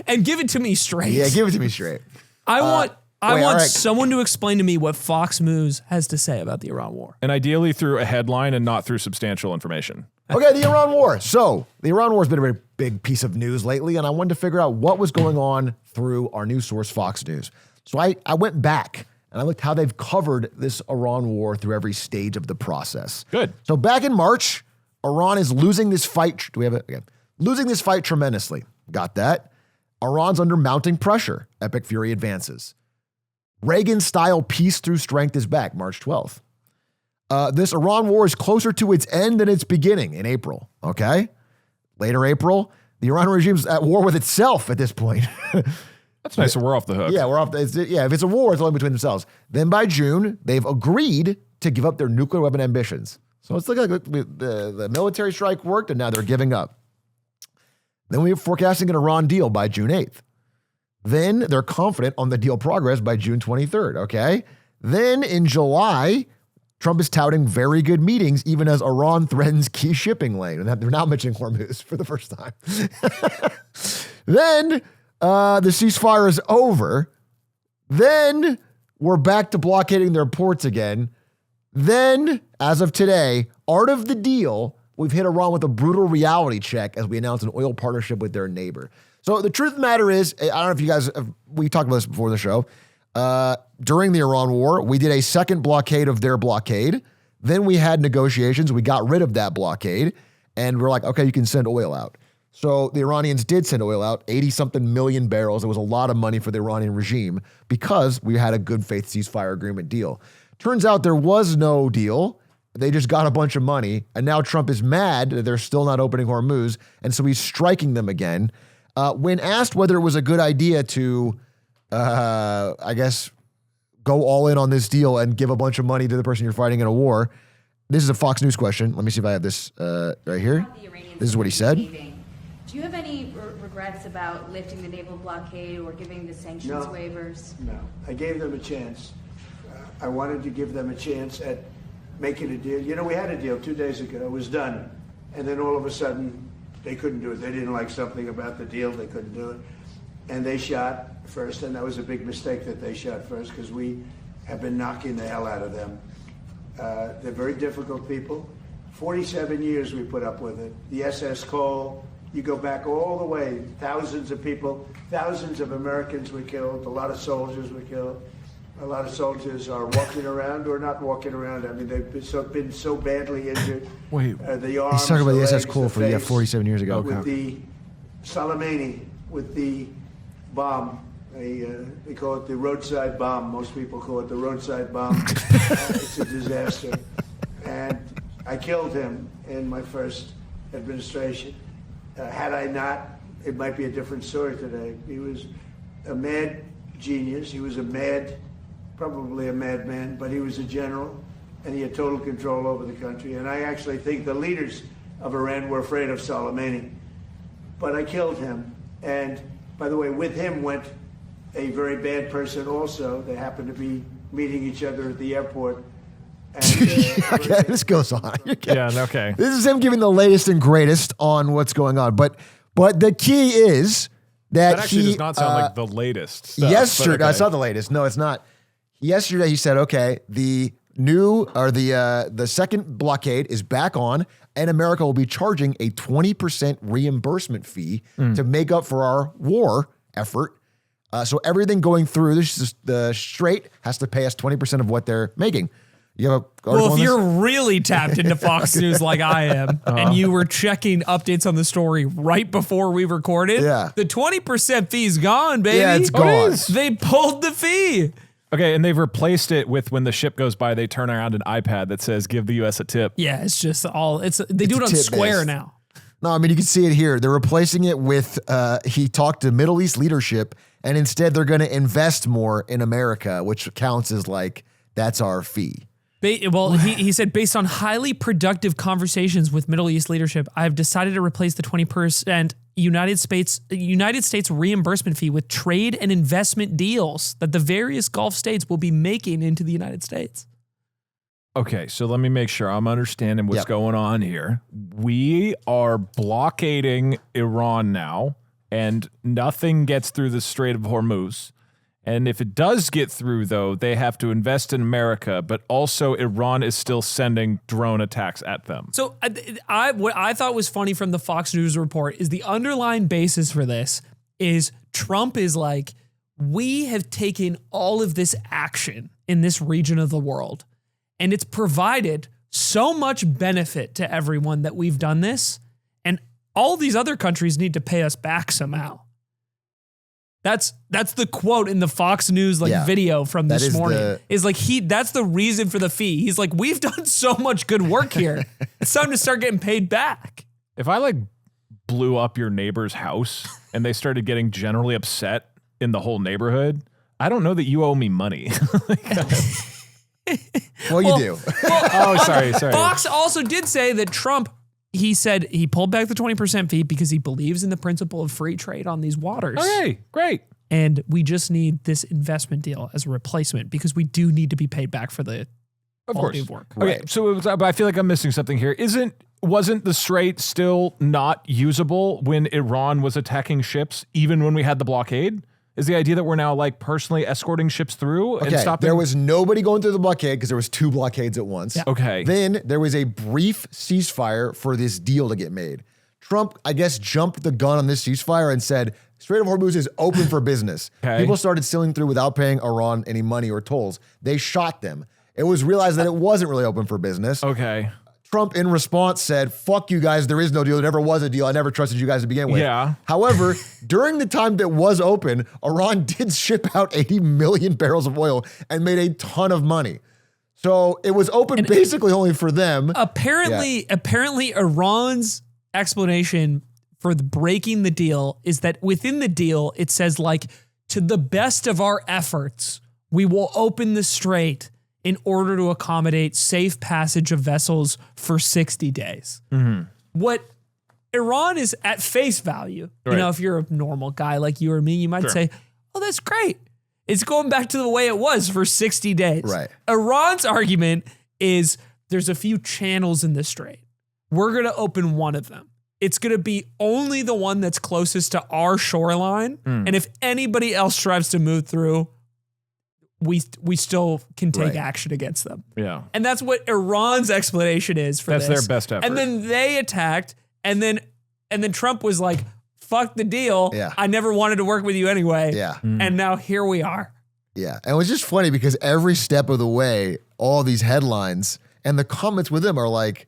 and give it to me straight. Yeah, give it to me straight. I want right. someone to explain to me what Fox News has to say about the Iran war. And ideally through a headline and not through substantial information. Okay, the Iran war. So the Iran war has been a very big piece of news lately, and I wanted to figure out what was going on through our news source, Fox News. So I went back and I looked how they've covered this Iran war through every stage of the process. Good. So back in March, Iran is losing this fight. Do we have it again? Losing this fight tremendously. Got that? Iran's under mounting pressure. Epic fury advances. Reagan-style peace through strength is back, March 12th. This Iran war is closer to its end than its beginning in April, okay? Later April, the Iran regime's at war with itself at this point. That's nice. So we're off the hook. Yeah, we're off. If it's a war, it's only between themselves. Then by June, they've agreed to give up their nuclear weapon ambitions. So it's like the military strike worked, and now they're giving up. Then we're forecasting an Iran deal by June 8th. Then they're confident on the deal progress by June 23rd, okay? Then in July, Trump is touting very good meetings, even as Iran threatens key shipping lane. And they're now mentioning Hormuz for the first time. Then the ceasefire is over. Then we're back to blockading their ports again. Then, as of today, art of the deal, we've hit Iran with a brutal reality check as we announce an oil partnership with their neighbor. So the truth of the matter is, I don't know if you guys, we talked about this before the show. During the Iran war, we did a second blockade of their blockade. Then we had negotiations. We got rid of that blockade. And we're like, okay, you can send oil out. So the Iranians did send oil out, 80-something million barrels. It was a lot of money for the Iranian regime because we had a good faith ceasefire agreement deal. Turns out there was no deal. They just got a bunch of money. And now Trump is mad that they're still not opening Hormuz. And so he's striking them again. When asked whether it was a good idea to, I guess, go all in on this deal and give a bunch of money to the person you're fighting in a war, this is a Fox News question. Let me see if I have this right here. This is what he said. Do you have any regrets about lifting the naval blockade or giving the sanctions waivers? No, I gave them a chance. I wanted to give them a chance at making a deal. You know, we had a deal 2 days ago. It was done. And then all of a sudden, they couldn't do it. They didn't like something about the deal. They couldn't do it. And they shot first, and that was a big mistake that they shot first because we have been knocking the hell out of them. They're very difficult people. 47 years we put up with it. The SS Cole, you go back all the way, thousands of people, thousands of Americans were killed, a lot of soldiers were killed. A lot of soldiers are walking around or not walking around. I mean, they've been so badly injured. Wait, the arms, he's talking about the SS legs, Cole for face, 47 years ago. With the Soleimani, with the bomb. They call it the roadside bomb. Most people call it the roadside bomb. It's a disaster. And I killed him in my first administration. Had I not, it might be a different story today. He was a mad genius. He was probably a madman, but he was a general, and he had total control over the country. And I actually think the leaders of Iran were afraid of Soleimani. But I killed him. And by the way, with him went a very bad person also. They happened to be meeting each other at the airport. And, okay, this goes on. Okay. Yeah, okay. This is him giving the latest and greatest on what's going on. But the key is that actually he does not sound like the latest stuff. Yesterday, but okay. it's not the latest. No, it's not. Yesterday he said, okay, the second blockade is back on, and America will be charging a 20% reimbursement fee to make up for our war effort. So everything going through the Strait has to pay us 20% of what they're making. You have well, if you're really tapped into Fox News like I am, and you were checking updates on the story right before we recorded, the 20% fee's gone, baby. Yeah, it's gone. They pulled the fee. Okay, and they've replaced it with when the ship goes by, they turn around an iPad that says, give the U.S. a tip. Yeah, it's just they do it on Square now. No, I mean, you can see it here. They're replacing it with, he talked to Middle East leadership, and instead they're going to invest more in America, which counts as like, that's our fee. He said, based on highly productive conversations with Middle East leadership, I have decided to replace the 20% United States reimbursement fee with trade and investment deals that the various Gulf states will be making into the United States. Okay, so let me make sure I'm understanding what's going on here. We are blockading Iran now, and nothing gets through the Strait of Hormuz. And if it does get through, though, they have to invest in America, but also Iran is still sending drone attacks at them. So what I thought was funny from the Fox News report is the underlying basis for this is Trump is like, we have taken all of this action in this region of the world, and it's provided so much benefit to everyone that we've done this, and all these other countries need to pay us back somehow. That's the quote in the Fox News video from this morning. That's the reason for the fee. He's like, we've done so much good work here. It's time to start getting paid back. If I blew up your neighbor's house and they started getting generally upset in the whole neighborhood, I don't know that you owe me money. Well, you do. Oh, sorry. Fox also did say that Trump, he said he pulled back the 20% fee because he believes in the principle of free trade on these waters. Okay, great. And we just need this investment deal as a replacement because we do need to be paid back for the quality of work. Okay, Right. so but I feel like I'm missing something here. Wasn't the Strait still not usable when Iran was attacking ships, even when we had the blockade? Is the idea that we're now like personally escorting ships through and stopping? There was nobody going through the blockade because there was 2 blockades at once. Yeah. Okay. Then there was a brief ceasefire for this deal to get made. Trump, I guess, jumped the gun on this ceasefire and said, Strait of Hormuz is open for business. Okay. People started sailing through without paying Iran any money or tolls. They shot them. It was realized that it wasn't really open for business. Okay. Trump, in response, said, fuck you guys, there is no deal. There never was a deal. I never trusted you guys to begin with. Yeah. However, during the time that was open, Iran did ship out 80 million barrels of oil and made a ton of money. So it was open basically only for them. Apparently, Iran's explanation for breaking the deal is that within the deal, it says like, to the best of our efforts, we will open the strait in order to accommodate safe passage of vessels for 60 days. Mm-hmm. What Iran is at face value, Right. you know, if you're a normal guy like you or me, you might say, oh, that's great. It's going back to the way it was for 60 days. Right. Iran's argument is there's a few channels in the strait. We're going to open one of them. It's going to be only the one that's closest to our shoreline. And if anybody else tries to move through, we still can take Right. action against them. Yeah. And that's what Iran's explanation is for That's this. their best effort. And then they attacked, and then Trump was like, fuck the deal. Yeah. I never wanted to work with you anyway. Yeah. And now here we are. Yeah. And it was just funny because every step of the way, all these headlines and the comments with them are like,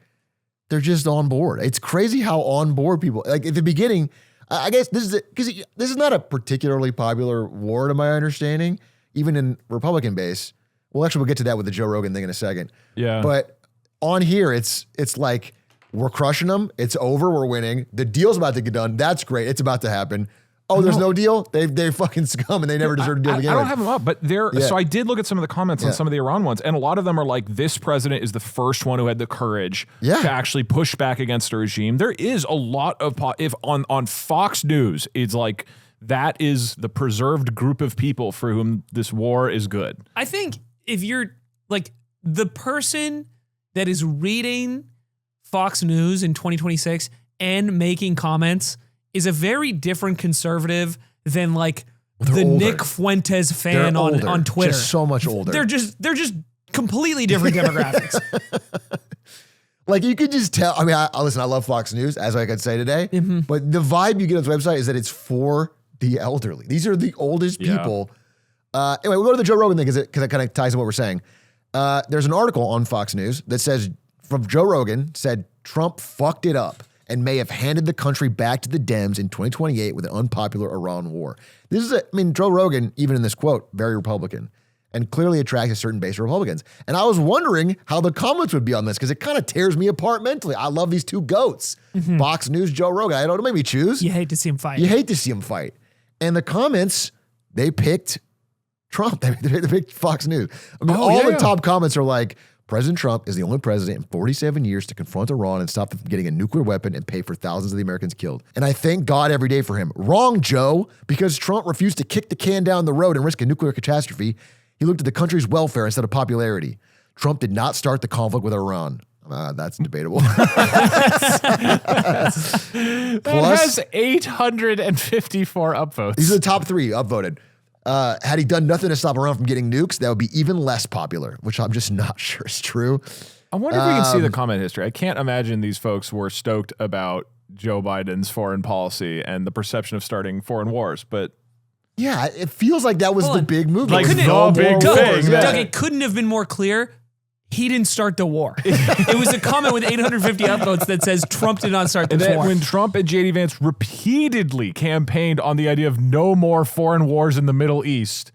they're just on board. It's crazy how on board people, like at the beginning, I guess this is because this is not a particularly popular war to my understanding, even in Republican base. Well, actually, we'll get to that with the Joe Rogan thing in a second. Yeah. But on here, it's like, we're crushing them. It's over. We're winning. The deal's about to get done. That's great. It's about to happen. Oh, there's no deal? They fucking scum and they never deserve a deal to begin I don't with. have them up, but so I did look at some of the comments on some of the Iran ones, and a lot of them are like, this president is the first one who had the courage to actually push back against a regime. There is a lot of, if on Fox News, it's like, that is the preserved group of people for whom this war is good. I think if you're like the person that is reading Fox News in 2026 and making comments is a very different conservative than like the older. Nick Fuentes fan on Twitter. Just so much older. They're just completely different demographics. Like you could just tell. I mean, listen, I love Fox News, as I could say today, but the vibe you get on this website is that it's for the elderly. These are the oldest people. Anyway, we'll go to the Joe Rogan thing because it kind of ties in what we're saying. There's an article on Fox News that says, from Joe Rogan, said Trump fucked it up and may have handed the country back to the Dems in 2028 with an unpopular Iran war. This is Joe Rogan, even in this quote, very Republican and clearly attracts a certain base of Republicans. And I was wondering how the comments would be on this because it kind of tears me apart mentally. I love these two goats, Fox News, Joe Rogan. I don't make me choose. You hate to see him fight. You hate to see him fight. And the comments, they picked Trump. They picked Fox News. I mean, the top comments are like, President Trump is the only president in 47 years to confront Iran and stop them from getting a nuclear weapon and pay for thousands of the Americans killed. And I thank God every day for him. Wrong, Joe, because Trump refused to kick the can down the road and risk a nuclear catastrophe. He looked at the country's welfare instead of popularity. Trump did not start the conflict with Iran. That's debatable. That has 854 upvotes. These are the top 3 upvoted. Had he done nothing to stop Iran from getting nukes, that would be even less popular, which I'm just not sure is true. I wonder if we can see the comment history. I can't imagine these folks were stoked about Joe Biden's foreign policy and the perception of starting foreign wars, but yeah, it feels like that was the big move. Like It was the no big more thing. wars. Yeah. Doug, it couldn't have been more clear. He didn't start the war. It was a comment with 850 upvotes that says Trump did not start the war. when Trump and J.D. Vance repeatedly campaigned on the idea of no more foreign wars in the Middle East.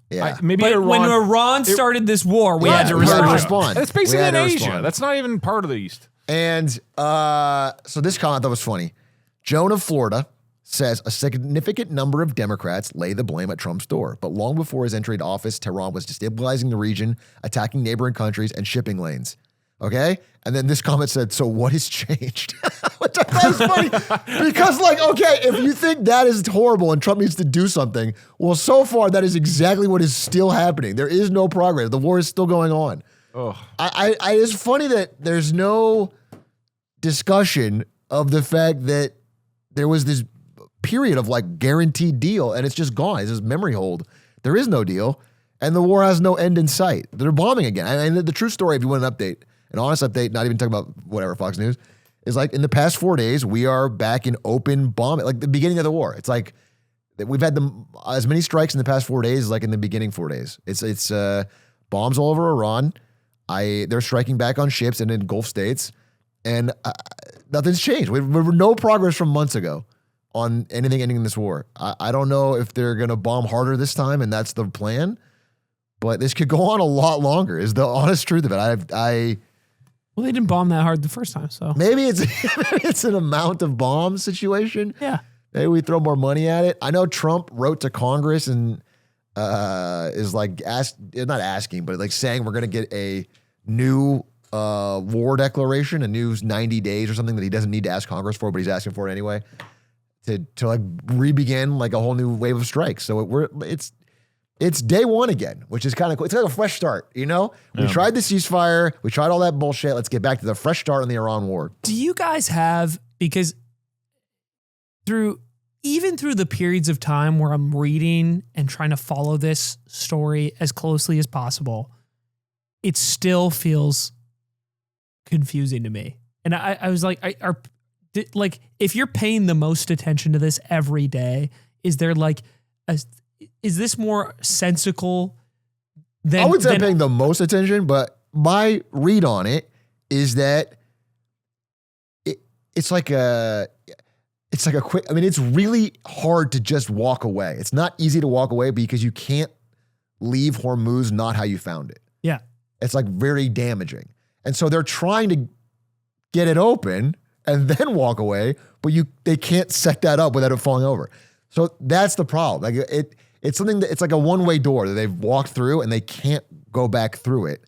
Yeah. Maybe But Iran, when Iran started this war, we had to we had to respond. respond. That's basically We had in to Asia. respond. That's not even part of the East. And so this comment that was funny. Joan of Florida says a significant number of Democrats lay the blame at Trump's door. But long before his entry into office, Tehran was destabilizing the region, attacking neighboring countries, and shipping lanes. Okay? And then this comment said, so what has changed? Which I thought was funny. Because like, okay, if you think that is horrible and Trump needs to do something, well, so far that is exactly what is still happening. There is no progress. The war is still going on. It's funny that there's no discussion of the fact that there was this period of like guaranteed deal and it's just gone. It's just memory hold. There is no deal and the war has no end in sight. They're bombing again. And the true story, if you want an update, an honest update, not even talking about whatever, Fox News, is like in the past 4 days, we are back in open bombing, like the beginning of the war. It's like we've had as many strikes in the past 4 days as like in the beginning 4 days. It's bombs all over Iran. They're striking back on ships and in Gulf states, and nothing's changed. We have no progress from months ago on anything ending this war. I don't know if they're going to bomb harder this time, and that's the plan, but this could go on a lot longer is the honest truth of it. Well, they didn't bomb that hard the first time, so. Maybe it's an amount of bombs situation. Yeah. Maybe we throw more money at it. I know Trump wrote to Congress and is like not asking, but like saying we're going to get a new war declaration, a new 90 days or something that he doesn't need to ask Congress for, but he's asking for it anyway to like re-begin like a whole new wave of strikes. So it's day one again, which is kind of cool. It's like a fresh start, you know? We tried the ceasefire. We tried all that bullshit. Let's get back to the fresh start on the Iran war. Do you guys have, because even through the periods of time where I'm reading and trying to follow this story as closely as possible, it still feels confusing to me. And I was like, if you're paying the most attention to this every day, is there like is this more sensical than... I would say I'm paying the most attention, but my read on it is that it's like a quick... I mean, it's really hard to just walk away. It's not easy to walk away because you can't leave Hormuz not how you found it. Yeah. It's like very damaging. And so they're trying to get it open and then walk away, but they can't set that up without it falling over. So that's the problem. Like it's something that it's like a one-way door that they've walked through and they can't go back through it.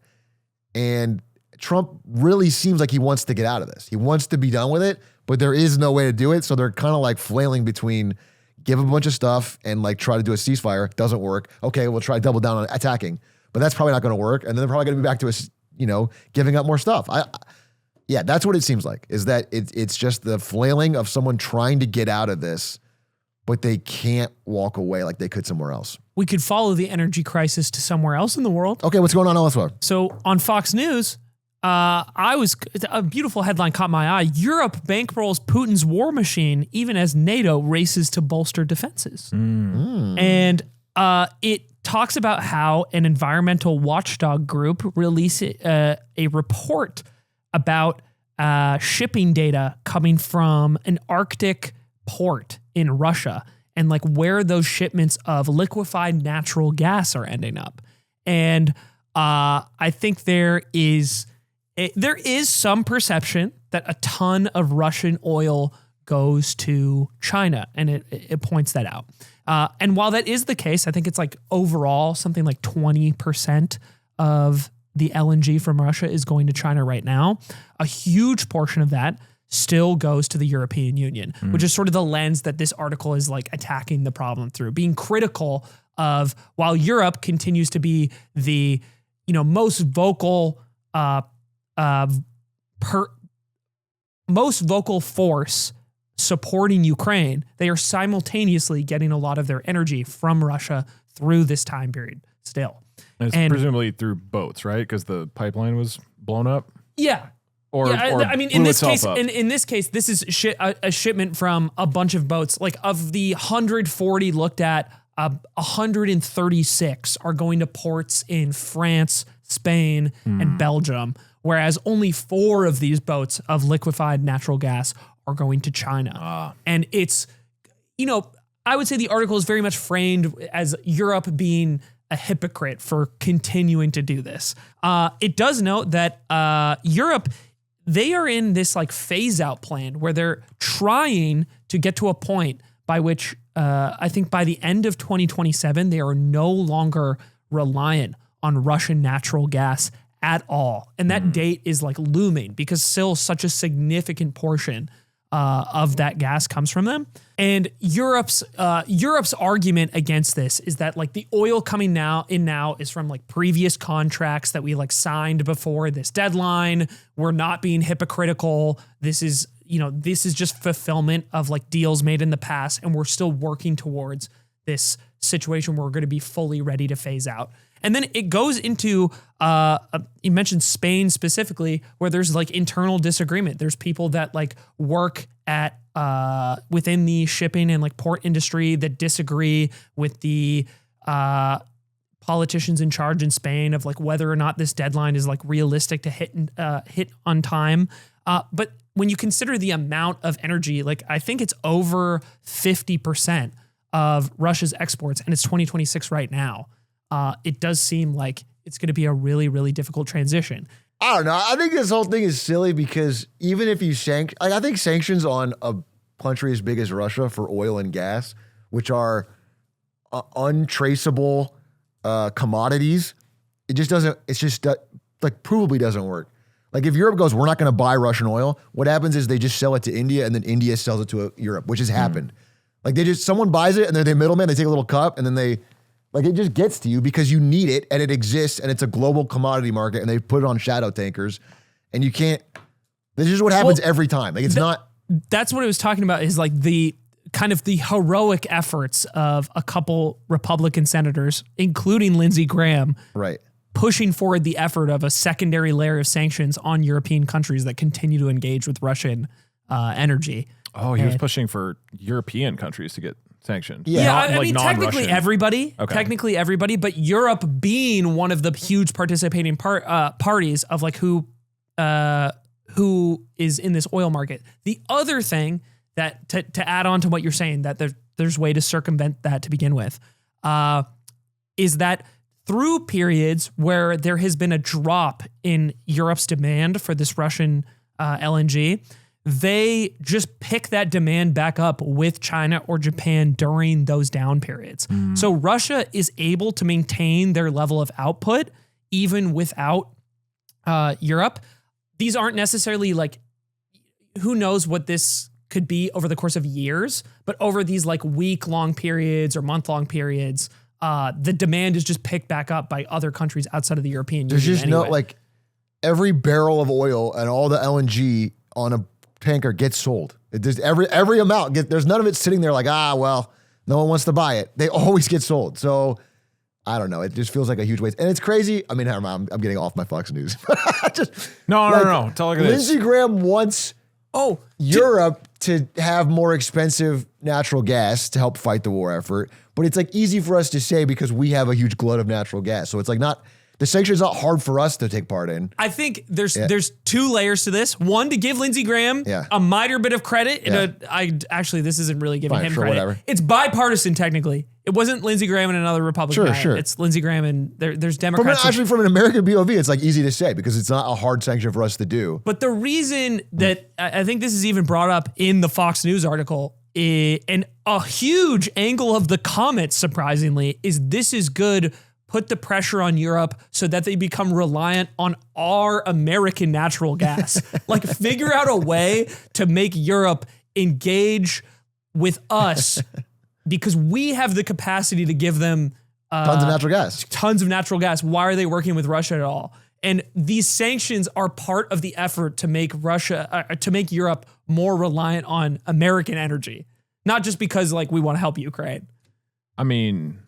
And Trump really seems like he wants to get out of this. He wants to be done with it, but there is no way to do it. So they're kind of like flailing between give a bunch of stuff and like try to do a ceasefire. Doesn't work. Okay, we'll try to double down on attacking, but that's probably not going to work. And then they're probably going to be back to us, giving up more stuff. Yeah, that's what it seems like, is that it's just the flailing of someone trying to get out of this, but they can't walk away like they could somewhere else. We could follow the energy crisis to somewhere else in the world. Okay, what's going on elsewhere? So on Fox News, a beautiful headline caught my eye. Europe bankrolls Putin's war machine even as NATO races to bolster defenses. And it talks about how an environmental watchdog group released a report about shipping data coming from an Arctic port in Russia and like where those shipments of liquefied natural gas are ending up. And I think there is some perception that a ton of Russian oil goes to China, and it points that out. And while that is the case, I think it's like overall something like 20% of the LNG from Russia is going to China right now. A huge portion of that still goes to the European Union, which is sort of the lens that this article is like attacking the problem through, being critical of, while Europe continues to be the, most vocal force supporting Ukraine, they are simultaneously getting a lot of their energy from Russia through this time period still. And it's presumably through boats, right? Because the pipeline was blown up? Yeah. I mean, in this case, this is a shipment from a bunch of boats. Like of the 140 looked at, 136 are going to ports in France, Spain, and Belgium, whereas only 4 of these boats of liquefied natural gas are going to China. And it's, I would say the article is very much framed as Europe being a hypocrite for continuing to do this. It does note that Europe, they are in this like phase out plan where they're trying to get to a point by which I think by the end of 2027, they are no longer reliant on Russian natural gas at all. And that date is like looming because still such a significant portion of that gas comes from them. And Europe's argument against this is that like the oil coming now is from like previous contracts that we like signed before this deadline. We're not being hypocritical. This is just fulfillment of like deals made in the past, and we're still working towards this situation where we're going to be fully ready to phase out. And then it goes into, you mentioned Spain specifically, where there's like internal disagreement. There's people that like work at within the shipping and like port industry that disagree with the politicians in charge in Spain of like whether or not this deadline is like realistic to hit on time. But when you consider the amount of energy, like I think it's over 50% of Russia's exports, and it's 2026 right now. It does seem like it's going to be a really, really difficult transition. I don't know. I think this whole thing is silly because even if you I think sanctions on a country as big as Russia for oil and gas, which are untraceable commodities, it just doesn't, it's just like provably doesn't work. Like if Europe goes, we're not going to buy Russian oil, what happens is they just sell it to India and then India sells it to Europe, which has happened. Like someone buys it and they're the middleman, they take a little cup and then it just gets to you because you need it and it exists and it's a global commodity market and they put it on shadow tankers and you can't, this is what happens every time. Like that's what I was talking about is like the kind of the heroic efforts of a couple Republican senators, including Linsey Graham, right, pushing forward the effort of a secondary layer of sanctions on European countries that continue to engage with Russian energy. Oh, he was pushing for European countries to get sanctioned. Yeah, I mean, technically everybody. Okay. Technically everybody, but Europe being one of the huge participating parties of like who is in this oil market. The other thing that to add on to what you're saying, that there's way to circumvent that to begin with, is that through periods where there has been a drop in Europe's demand for this Russian LNG, they just pick that demand back up with China or Japan during those down periods. So Russia is able to maintain their level of output even without Europe. These aren't necessarily like, who knows what this could be over the course of years, but over these like week-long periods or month-long periods, the demand is just picked back up by other countries outside of the European Union. There's just anyway. no, like every barrel of oil and all the LNG on a tanker gets sold. There's every amount. There's none of it sitting there like, well, no one wants to buy it. They always get sold. So I don't know. It just feels like a huge waste. And it's crazy. I mean, I'm getting off my Fox News. No. Tell her this. Linsey Graham wants Europe to have more expensive natural gas to help fight the war effort. But it's like easy for us to say because we have a huge glut of natural gas. So it's like the sanctions not hard for us to take part in. I think there's two layers to this. One, to give Linsey Graham a minor bit of credit. Actually, this isn't really giving him credit. Whatever. It's bipartisan technically. It wasn't Linsey Graham and another Republican guy. Sure. It's Linsey Graham and there's Democrats. From an American POV, it's like easy to say because it's not a hard sanction for us to do. But the reason that I think this is even brought up in the Fox News article, and a huge angle of the comments, surprisingly, is this is good. Put the pressure on Europe so that they become reliant on our American natural gas. Like figure out a way to make Europe engage with us because we have the capacity to give them tons of natural gas. Why are they working with Russia at all? And these sanctions are part of the effort to make make Europe more reliant on American energy, not just because like we want to help Ukraine. I mean,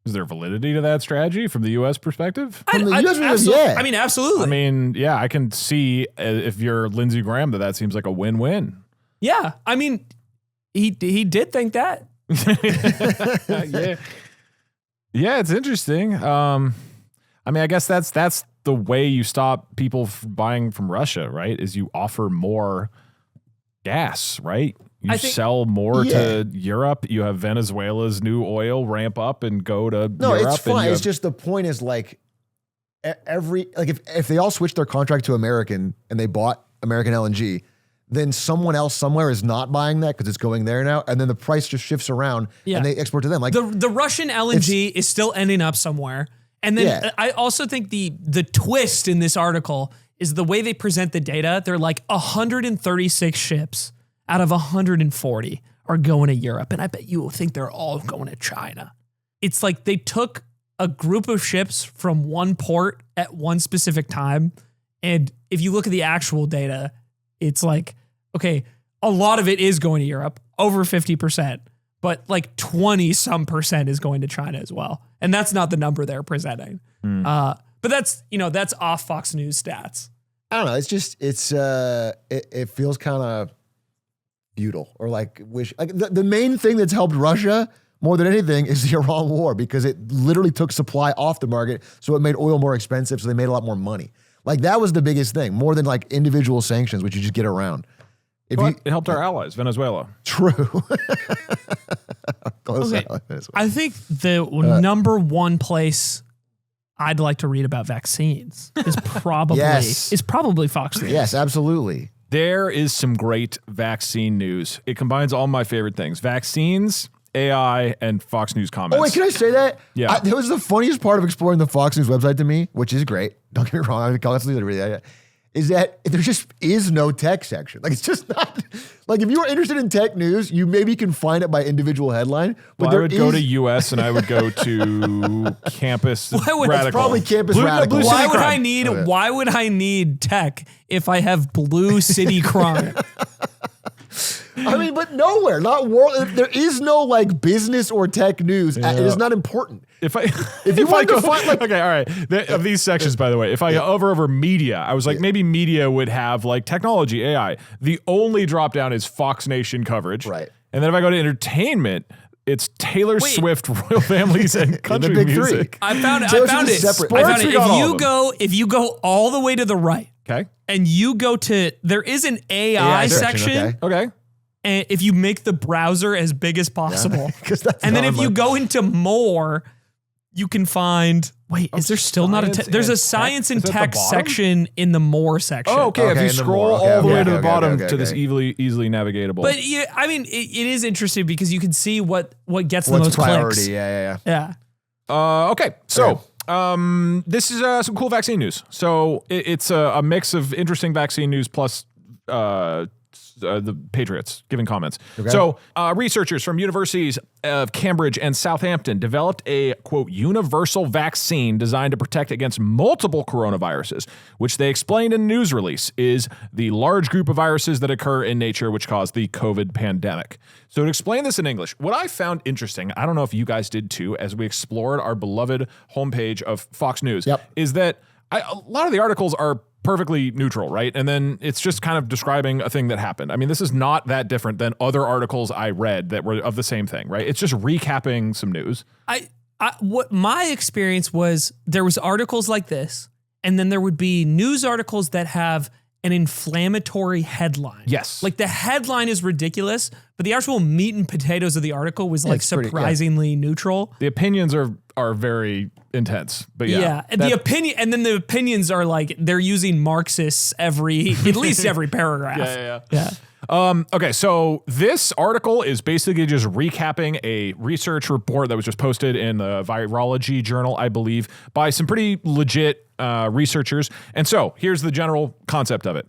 is there validity to that strategy from the U.S. perspective? Absolutely. I mean, absolutely. I mean, yeah, I can see if you're Linsey Graham that seems like a win-win. Yeah, I mean, he did think that. Yeah, it's interesting. I mean, I guess that's the way you stop people from buying from Russia, right? Is you offer more gas, right? You sell more to Europe. You have Venezuela's new oil ramp up and go to Europe. No, it's fine. It's just the point is like if they all switched their contract to American and they bought American LNG, then someone else somewhere is not buying that because it's going there now, and then the price just shifts around and they export to them. Like the Russian LNG is still ending up somewhere. And then I also think the twist in this article is the way they present the data. They're like 136 ships out of 140 are going to Europe. And I bet you will think they're all going to China. It's like they took a group of ships from one port at one specific time. And if you look at the actual data, it's like, okay, a lot of it is going to Europe, over 50%, but like 20% is going to China as well. And that's not the number they're presenting. But that's off Fox News stats. I don't know. It's just, it feels kind of futile or like the main thing that's helped Russia more than anything is the Iran war, because it literally took supply off the market. So it made oil more expensive. So they made a lot more money. Like that was the biggest thing, more than like individual sanctions, which you just get around. It helped our allies, Venezuela. True. Okay. I think the number one place I'd like to read about vaccines is probably Fox News. Yes, absolutely. There is some great vaccine news. It combines all my favorite things: vaccines, AI, and Fox News comments. Oh, wait, can I say that? Yeah. That was the funniest part of exploring the Fox News website to me, which is great. Don't get me wrong. I constantly read that. Is that there just is no tech section. Like, it's just not, like, if you are interested in tech news, you maybe can find it by individual headline. But I would go to US and I would go to Campus Radical. It's probably Campus Radical. Why would I need tech if I have Blue City Crime? I mean, but nowhere, not world. There is no like business or tech news. It is not important. If you want to find, like, okay, all right. Of these sections, by the way, if I go over media, I was like, maybe media would have like technology, AI. The only drop down is Fox Nation coverage. Right. And then if I go to entertainment, it's Taylor Swift, royal families, and country big music. I found it. Separate. If you go all the way to the right, okay, and you go to, there is an AI section. Okay. And if you make the browser as big as possible, and then if you go into more, you can find. Wait, is there still not a? There's a science and tech section in the more section. Oh, okay. If you scroll all the way to the bottom to this easily navigatable. But yeah, I mean, it is interesting because you can see what gets the most priority. clicks. Yeah. Okay, so. This is some cool vaccine news. So it's a mix of interesting vaccine news plus the Patriots giving comments. Okay. So researchers from universities of Cambridge and Southampton developed a, quote, universal vaccine designed to protect against multiple coronaviruses, which they explained in a news release is the large group of viruses that occur in nature which caused the COVID pandemic. So to explain this in English, what I found interesting, I don't know if you guys did too, as we explored our beloved homepage of Fox News, is that a lot of the articles are perfectly neutral, right? And then it's just kind of describing a thing that happened. I mean, this is not that different than other articles I read that were of the same thing, right? It's just recapping some news. What my experience was, there was articles like this, and then there would be news articles that have an inflammatory headline. Yes. Like the headline is ridiculous, but the actual meat and potatoes of the article was like surprisingly neutral. The opinions are very intense, but the opinion, and then the opinions are like they're using Marxists at least every paragraph. Yeah. Okay, so this article is basically just recapping a research report that was just posted in the Virology Journal, I believe, by some pretty legit researchers. And so here's the general concept of it.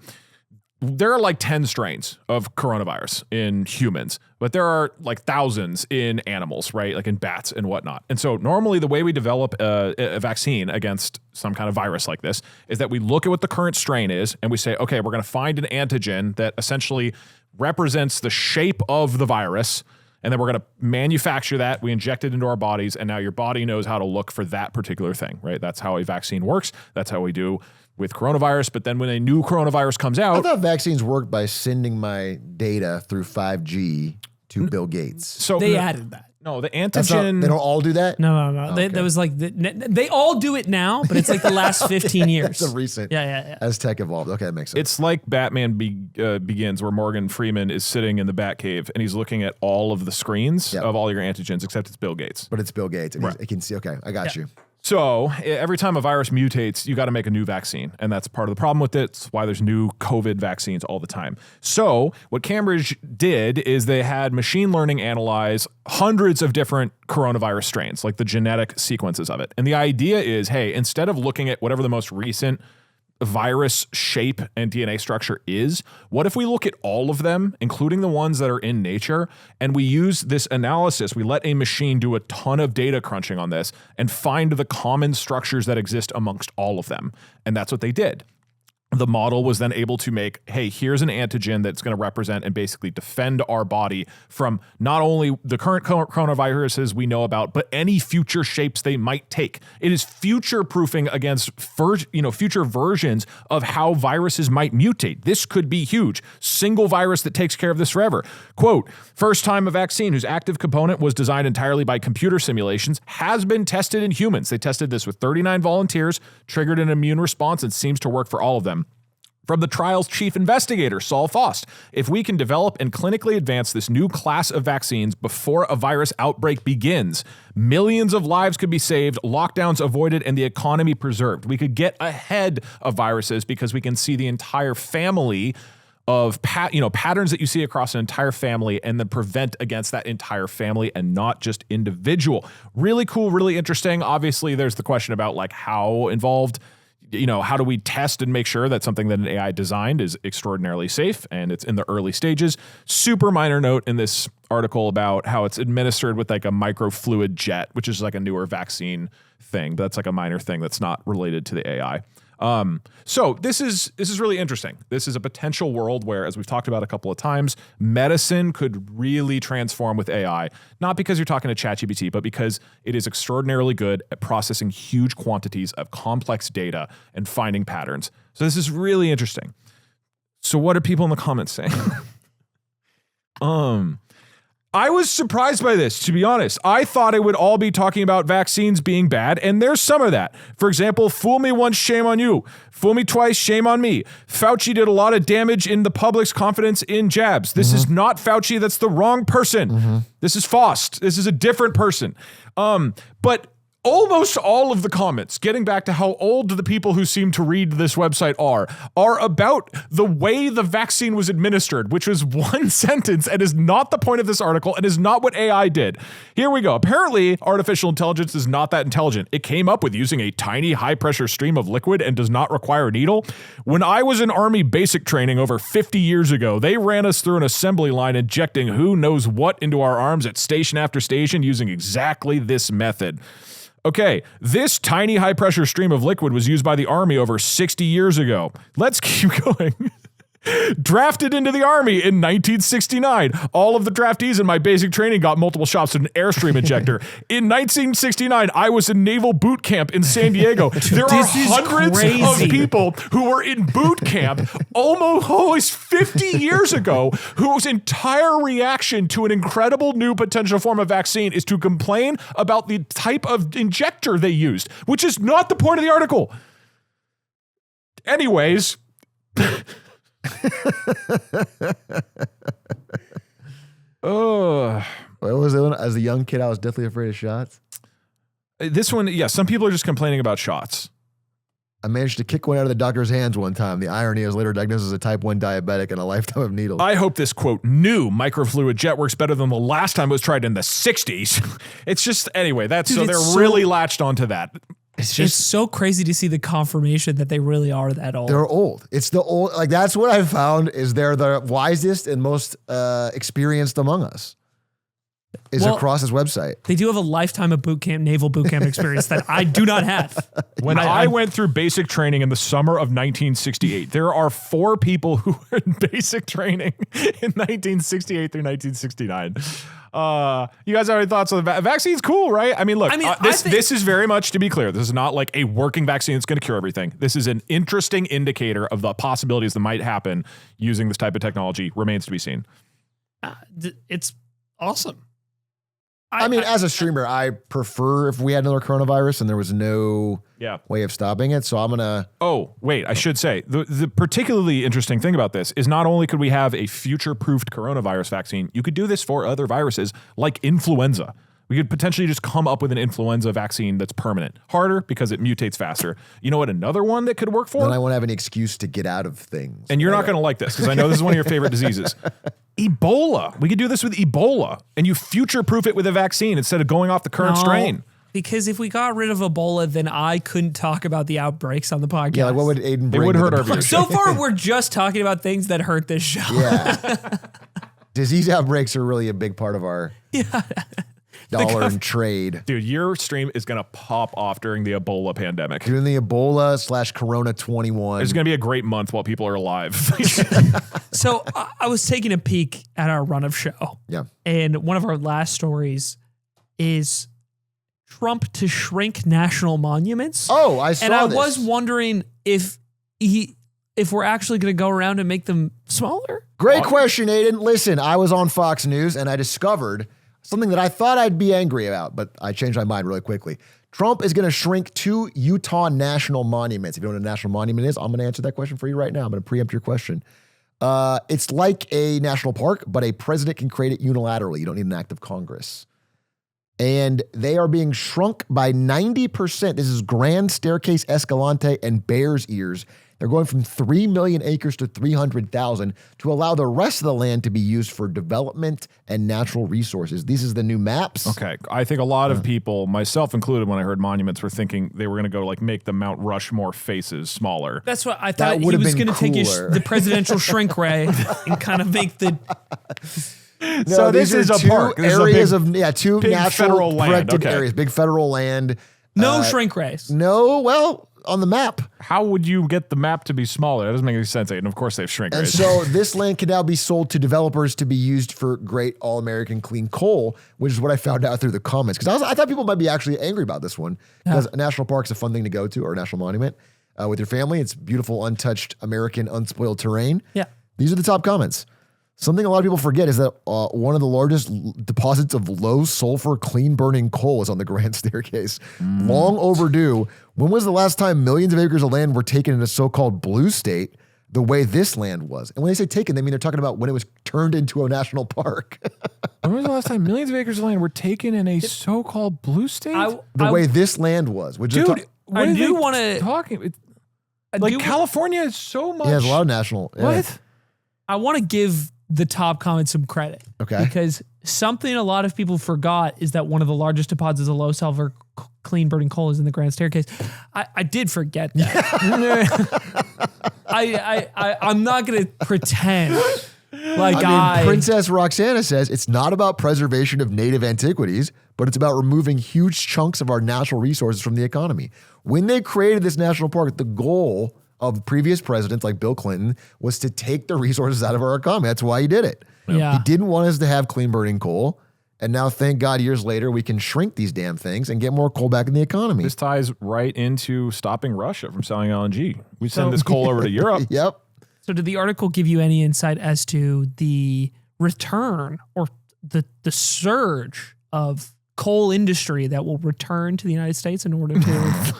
There are like 10 strains of coronavirus in humans, but there are like thousands in animals, right? Like in bats and whatnot. And so normally the way we develop a vaccine against some kind of virus like this is that we look at what the current strain is and we say, okay, we're going to find an antigen that essentially represents the shape of the virus. And then we're going to manufacture that. We inject it into our bodies. And now your body knows how to look for that particular thing, right? That's how a vaccine works. That's how we do with coronavirus. But then when a new coronavirus comes out. I thought vaccines worked by sending my data through 5G to Bill Gates. So they added that. No, the antigen. They don't all do that? No. Okay. That was like, they all do it now, but it's like the last 15 years. It's a recent. Yeah. As tech evolved. Okay, that makes sense. It's like Batman Begins, where Morgan Freeman is sitting in the Batcave and he's looking at all of the screens of all your antigens, except it's Bill Gates. But it's Bill Gates. And he can see, okay, I got you. So every time a virus mutates, you got to make a new vaccine. And that's part of the problem with it. It's why there's new COVID vaccines all the time. So what Cambridge did is they had machine learning analyze hundreds of different coronavirus strains, like the genetic sequences of it. And the idea is, hey, instead of looking at whatever the most recent virus shape and DNA structure is, what if we look at all of them, including the ones that are in nature, and we use this analysis, we let a machine do a ton of data crunching on this and find the common structures that exist amongst all of them. And that's what they did. The model was then able to make, hey, here's an antigen that's going to represent and basically defend our body from not only the current coronaviruses we know about, but any future shapes they might take. It is future-proofing against future versions of how viruses might mutate. This could be huge. Single virus that takes care of this forever. Quote, first time a vaccine whose active component was designed entirely by computer simulations has been tested in humans. They tested this with 39 volunteers, triggered an immune response, and seems to work for all of them. From the trial's chief investigator, Saul Faust, if we can develop and clinically advance this new class of vaccines before a virus outbreak begins, millions of lives could be saved, lockdowns avoided, and the economy preserved. We could get ahead of viruses because we can see the entire family of patterns that you see across an entire family and then prevent against that entire family and not just individual. Really cool, really interesting. Obviously, there's the question about like how involved, how do we test and make sure that something that an AI designed is extraordinarily safe, and it's in the early stages. Super minor note in this article about how it's administered with like a microfluid jet, which is like a newer vaccine thing, but that's like a minor thing that's not related to the AI. So this is really interesting. This is a potential world where, as we've talked about a couple of times, medicine could really transform with AI, not because you're talking to ChatGPT, but because it is extraordinarily good at processing huge quantities of complex data and finding patterns. So this is really interesting. So what are people in the comments saying? I was surprised by this, to be honest. I thought it would all be talking about vaccines being bad, and there's some of that. For example, fool me once, shame on you. Fool me twice, shame on me. Fauci did a lot of damage in the public's confidence in jabs. This is not Fauci. That's the wrong person. This is Faust. This is a different person. But almost all of the comments, getting back to how old the people who seem to read this website are about the way the vaccine was administered, which was one sentence and is not the point of this article and is not what AI did. Here we go. Apparently, artificial intelligence is not that intelligent. It came up with using a tiny high-pressure stream of liquid and does not require a needle. When I was in Army basic training over 50 years ago, they ran us through an assembly line injecting who knows what into our arms at station after station using exactly this method. Okay, this tiny high-pressure stream of liquid was used by the Army over 60 years ago. Let's keep going. Drafted into the Army in 1969. All of the draftees in my basic training got multiple shots with an Airstream injector. In 1969, I was in naval boot camp in San Diego. There are hundreds of people who were in boot camp almost 50 years ago whose entire reaction to an incredible new potential form of vaccine is to complain about the type of injector they used, which is not the point of the article. Anyways... What was the one? As a young kid, I was deathly afraid of shots. This one, yeah, some people are just complaining about shots. I managed to kick one out of the doctor's hands one time. The irony is later diagnosed as a type 1 diabetic and a lifetime of needles. I hope this, quote, new microfluid jet works better than the last time it was tried in the 60s. It's just, anyway, so they're really latched onto that. It's so crazy to see the confirmation that they really are that old. They're old. It's the old, like that's what I've found is they're the wisest and most experienced among us. Across his website. They do have a lifetime of naval boot camp experience that I do not have. When I went through basic training in the summer of 1968, there are 4 people who were in basic training in 1968 through 1969. You guys have any thoughts on the vaccine's cool, right? I mean, look, this is very much, to be clear, this is not like a working vaccine that's going to cure everything. This is an interesting indicator of the possibilities that might happen using this type of technology. Remains to be seen. It's awesome. I mean, as a streamer, I prefer if we had another coronavirus and there was no way of stopping it. So I'm going to... Oh, wait, I should say, the particularly interesting thing about this is not only could we have a future-proofed coronavirus vaccine, you could do this for other viruses like influenza. We could potentially just come up with an influenza vaccine that's permanent. Harder because it mutates faster. You know what another one that could work for? Then I won't have any excuse to get out of things. And you're not going to like this because I know this is one of your favorite diseases. Ebola. We could do this with Ebola and you future-proof it with a vaccine instead of going off the current strain. Because if we got rid of Ebola, then I couldn't talk about the outbreaks on the podcast. Yeah, like what would Aiden bring? It would to hurt the our podcast? viewership. So far, we're just talking about things that hurt this show. Yeah. Disease outbreaks are really a big part of our dollar and trade. Dude, your stream is going to pop off during the Ebola pandemic. During the Ebola / Corona 21. It's going to be a great month while people are alive. So I was taking a peek at our run of show. Yeah. And one of our last stories is Trump to shrink national monuments. Oh, I saw And I this. was wondering if we're actually going to go around and make them smaller. Great question, Aiden. Listen, I was on Fox News and I discovered something that I thought I'd be angry about, but I changed my mind really quickly. Trump is going to shrink 2 Utah national monuments. If you know what a national monument is, I'm going to answer that question for you right now. I'm going to preempt your question. It's like a national park, but a president can create it unilaterally. You don't need an act of Congress. And they are being shrunk by 90%. This is Grand Staircase Escalante and Bears Ears. They're going from 3 million acres to 300,000 to allow the rest of the land to be used for development and natural resources. These is the new maps. Okay. I think a lot of people, myself included, when I heard monuments, were thinking they were going to go like make the Mount Rushmore faces smaller. That's what I That thought. He would've was been going to take cooler. the presidential shrink ray and kind of make the. No, So these this is are a two park. This is a areas big- two big natural federal land. protected Okay. areas, big federal land. No shrink rays. No, well, on the map. How would you get the map to be smaller? That doesn't make any sense. And of course, they have shrink And rays. so this land can now be sold to developers to be used for great all-American clean coal, which is what I found out through the comments. Because I thought people might be actually angry about this one. Because a national park is a fun thing to go to, or a national monument with your family. It's beautiful, untouched, American, unspoiled terrain. Yeah. These are the top comments. Something a lot of people forget is that one of the largest deposits of low sulfur, clean burning coal is on the Grand Staircase. Long overdue. When was the last time millions of acres of land were taken in a so-called blue state the way this land was? And when they say taken, they mean they're talking about when it was turned into a national park. When was the last time millions of acres of land were taken in a so-called blue state? The way this land was. Which is Dude, what I are do they wanna- talking? I Like do- California is so much. yeah, there's a lot of national. yeah. What? I want to give the top comment some credit. Okay. Because something a lot of people forgot is that one of the largest deposits of low sulfur clean burning coal is in the Grand Staircase. I did forget that. I'm not going to pretend like I mean, Princess Roxana says it's not about preservation of native antiquities, but it's about removing huge chunks of our natural resources from the economy. When they created this national park, the goal of previous presidents like Bill Clinton was to take the resources out of our economy. That's why he did it. Yeah. He didn't want us to have clean burning coal. And now, thank God, years later, we can shrink these damn things and get more coal back in the economy. This ties right into stopping Russia from selling LNG. We send this coal over to Europe. Yep. So did the article give you any insight as to the return or the surge of coal industry that will return to the United States in order to...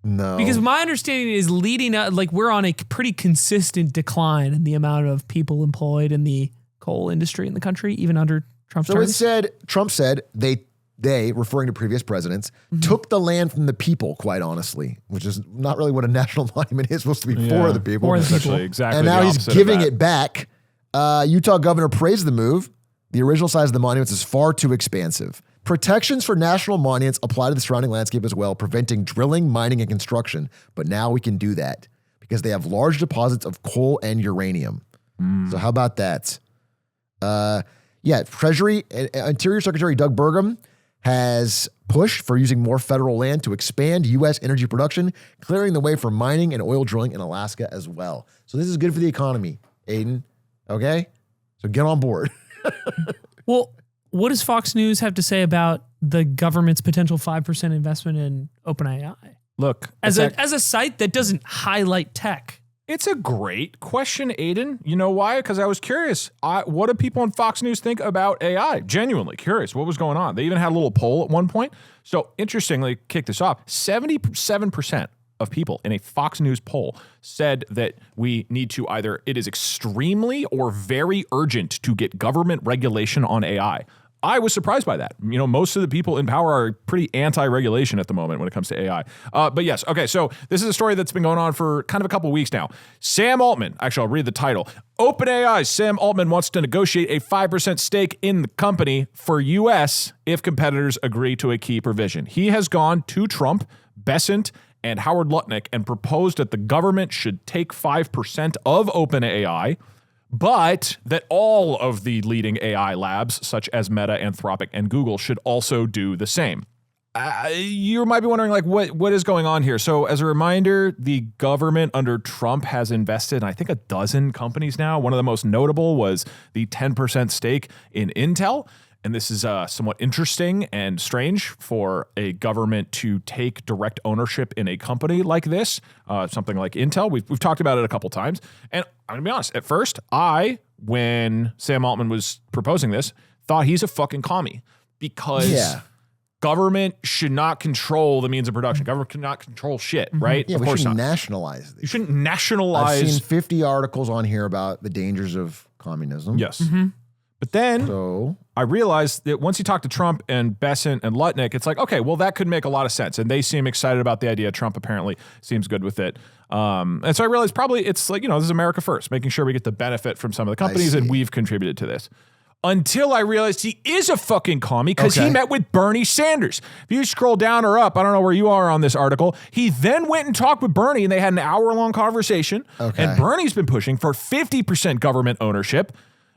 No. Because my understanding is leading up, like we're on a pretty consistent decline in the amount of people employed in the coal industry in the country, even under Trump's So term. it said, Trump said they, referring to previous presidents, took the land from the people, quite honestly, which is not really what a national monument is supposed to be for the people. For the It's people. actually exactly And now the he's opposite of giving that. it back. Utah governor praised the move. The original size of the monuments is far too expansive. Protections for national monuments apply to the surrounding landscape as well, preventing drilling, mining, and construction. But now we can do that because they have large deposits of coal and uranium. So how about that? Treasury, Interior Secretary Doug Burgum has pushed for using more federal land to expand U.S. energy production, clearing the way for mining and oil drilling in Alaska as well. So this is good for the economy, Aiden. Okay? So get on board. Well, what does Fox News have to say about the government's potential 5% investment in OpenAI? Look, As a site that doesn't highlight tech. it's a great question, Aiden. You know why? Because I was curious. What do people on Fox News think about AI? Genuinely curious. What was going on? They even had a little poll at one point. So interestingly, kick this off. 77% of people in a Fox News poll said that we need to either, it is extremely or very urgent to get government regulation on AI. I was surprised by that. You know, most of the people in power are pretty anti-regulation at the moment when it comes to AI. But yes, okay, so this is a story that's been going on for kind of a couple of weeks now. Sam Altman, actually, I'll read the title. OpenAI's Sam Altman wants to negotiate a 5% stake in the company for U.S. if competitors agree to a key provision. He has gone to Trump, Bessent, and Howard Lutnick and proposed that the government should take 5% of OpenAI, but that all of the leading AI labs, such as Meta, Anthropic, and Google, should also do the same. You might be wondering, like, what is going on here? So as a reminder, the government under Trump has invested in, I think, a dozen companies now. One of the most notable was the 10% stake in Intel. And this is somewhat interesting and strange for a government to take direct ownership in a company like this, something like Intel. We've talked about it a couple times. And I'm going to be honest, at first, when Sam Altman was proposing this, thought he's a fucking commie because government should not control the means of production. Government cannot control shit, right? Yeah, of we course shouldn't not. nationalize these. You shouldn't nationalize. I've seen 50 articles on here about the dangers of communism. Yes. But then So I realized that once you talk to Trump and Bessent and Lutnick, it's like, okay, well, that could make a lot of sense. And they seem excited about the idea. Trump apparently seems good with it. And so I realized probably it's like, this is America first, making sure we get the benefit from some of the companies, and we've contributed to this. Until I realized he is a fucking commie because he met with Bernie Sanders. If you scroll down or up, I don't know where you are on this article, he then went and talked with Bernie, and they had an hour-long conversation. Okay. And Bernie's been pushing for 50% government ownership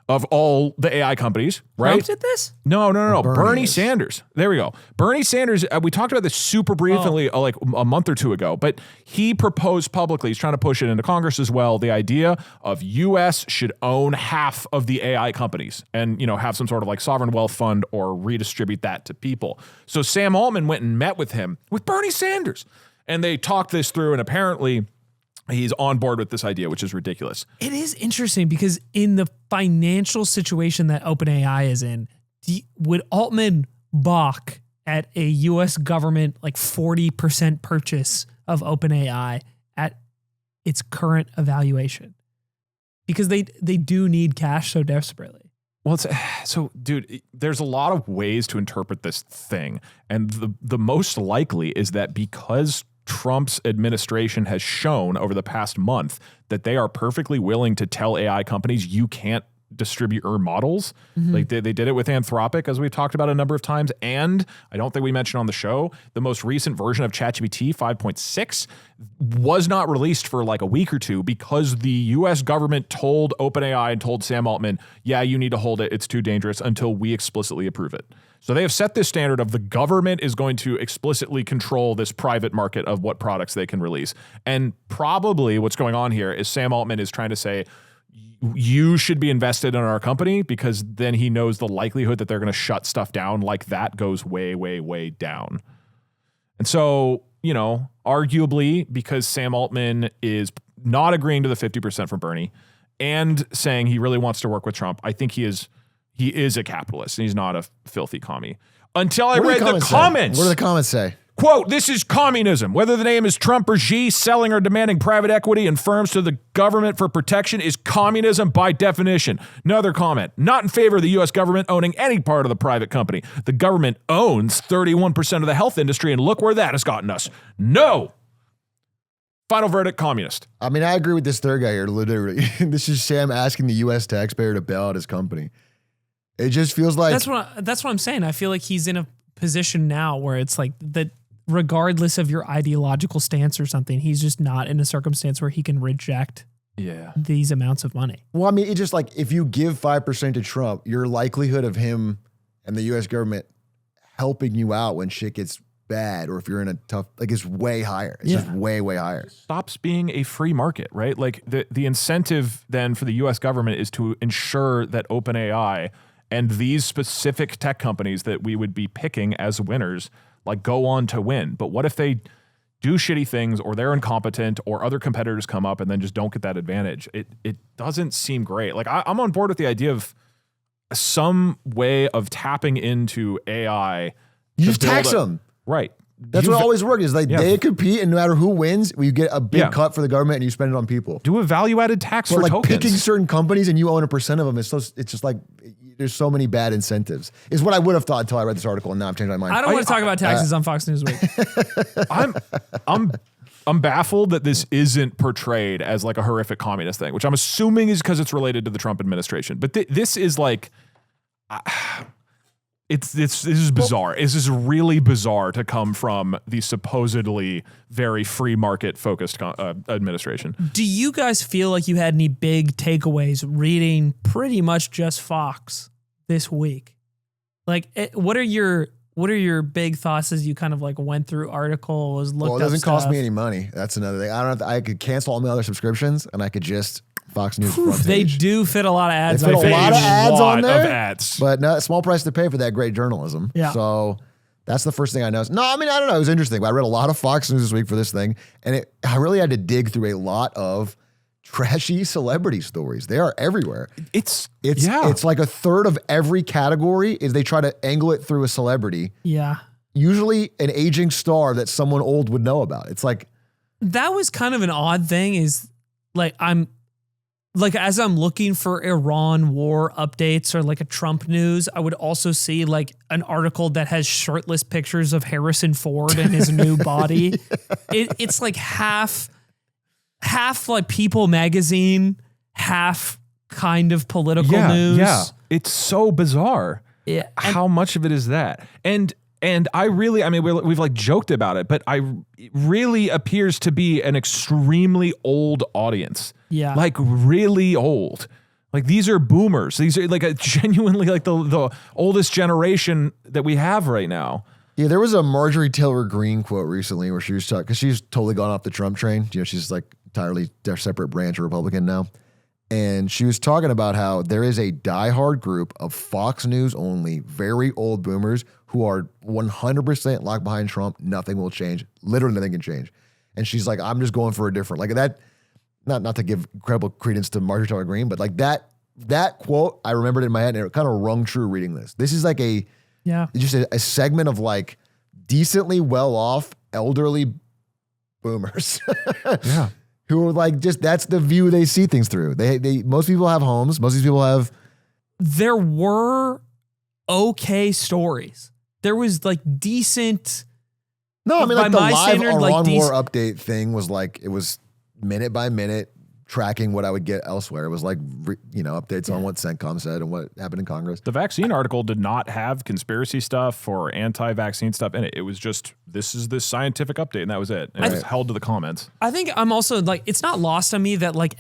of all the AI companies, right? Trump did this? No. Bernie is. Sanders. There we go. Bernie Sanders, we talked about this super briefly like a month or two ago, but he proposed publicly, he's trying to push it into Congress as well, the idea of U.S. should own half of the AI companies and, have some sort of like sovereign wealth fund or redistribute that to people. So Sam Altman went and met with him, with Bernie Sanders, and they talked this through, and apparently he's on board with this idea, which is ridiculous. It is interesting because in the financial situation that OpenAI is in, would Altman balk at a U.S. government like 40% purchase of OpenAI at its current evaluation? Because they do need cash so desperately. Well, dude, there's a lot of ways to interpret this thing. And the most likely is that because Trump's administration has shown over the past month that they are perfectly willing to tell AI companies you can't distribute your models. Like they did it with Anthropic, as we've talked about a number of times. And I don't think we mentioned on the show, the most recent version of ChatGPT 5.6 was not released for like a week or two because the US government told OpenAI and told Sam Altman, yeah, you need to hold it. It's too dangerous until we explicitly approve it. So they have set this standard of the government is going to explicitly control this private market of what products they can release. And probably what's going on here is Sam Altman is trying to say, you should be invested in our company, because then he knows the likelihood that they're going to shut stuff down like that goes way, way, way down. And so, arguably because Sam Altman is not agreeing to the 50% from Bernie and saying he really wants to work with Trump, I think he is a capitalist and he's not a filthy commie. Until I read the comments. What do the comments say? Quote, this is communism. Whether the name is Trump or Xi, selling or demanding private equity and firms to the government for protection is communism by definition. Another comment, not in favor of the U.S. government owning any part of the private company. The government owns 31% of the health industry, and look where that has gotten us. No. Final verdict, communist. I mean, I agree with this third guy here, literally. This is Sam asking the U.S. taxpayer to bail out his company. It just feels like... That's what I'm saying. I feel like he's in a position now where it's like that. Regardless of your ideological stance or something, he's just not in a circumstance where he can reject these amounts of money. Well, I mean, it's just like if you give 5% to Trump, your likelihood of him and the U.S. government helping you out when shit gets bad, or if you're in a tough, like, it's way higher. It's just way, way higher. Stops being a free market, right? Like the incentive then for the U.S. government is to ensure that OpenAI and these specific tech companies that we would be picking as winners like go on to win. But what if they do shitty things, or they're incompetent, or other competitors come up and then just don't get that advantage? It doesn't seem great. Like I'm on board with the idea of some way of tapping into AI. You just tax them. Right. That's what always works. Is like they compete, and no matter who wins, you get a big cut for the government, and you spend it on people. Do a value-added tax for like tokens. Picking certain companies, and you own 1% of them. It's just like there's so many bad incentives. Is what I would have thought until I read this article, and now I've changed my mind. I don't want to talk about taxes on Fox News Week. I'm baffled that this isn't portrayed as like a horrific communist thing, which I'm assuming is because it's related to the Trump administration. But this is like, this is bizarre. This is really bizarre to come from the supposedly very free market focused administration. Do you guys feel like you had any big takeaways reading pretty much just Fox this week? Like, what are your big thoughts as you kind of like went through articles, looked up Well, it doesn't cost stuff? me any money. That's another thing. I could cancel all my other subscriptions, and I could just Fox News front They page. do fit a lot of ads. They fit on a lot of page. ads on there, Of ads. but no, small price to pay for that great journalism. Yeah. So that's the first thing I noticed. No, I mean, I don't know. It was interesting. I read a lot of Fox News this week for this thing, and I really had to dig through a lot of trashy celebrity stories. They are everywhere. It's like a third of every category is they try to angle it through a celebrity. Yeah. Usually an aging star that someone old would know about. It's like, That was kind of an odd thing is like, as I'm looking for Iran war updates or like a Trump news, I would also see like an article that has shirtless pictures of Harrison Ford and his new body. It's like half like People magazine, half kind of political news. Yeah, it's so bizarre. Yeah. How much of it is that? And I really, I mean, we've like joked about it, but it really appears to be an extremely old audience. Yeah. Like really old. Like these are boomers. These are like genuinely like the oldest generation that we have right now. yeah, there was a Marjorie Taylor Greene quote recently where she was talking, because she's totally gone off the Trump train. You know, she's like entirely a separate branch of Republican now. And she was talking about how there is a diehard group of Fox News only, very old boomers who are 100% locked behind Trump. Nothing will change. Literally nothing can change. And she's like, I'm just going for a different, like that, not to give incredible credence to Marjorie Taylor Greene, but like that quote, I remembered in my head and it kind of rung true reading this. This is like just a segment of like decently well-off elderly boomers. Yeah. Who are like, just, that's the view they see things through. Most people have homes. Most of these people have. There were okay stories. There was like decent. No, I mean, like the by my live standard, Iran like war update thing was like, it was minute by minute tracking what I would get elsewhere. It was like, updates on what CENTCOM said and what happened in Congress. The vaccine article did not have conspiracy stuff or anti-vaccine stuff in it. It was just, this is this scientific update, and that was it. And it was held to the comments. I think I'm also like, it's not lost on me that like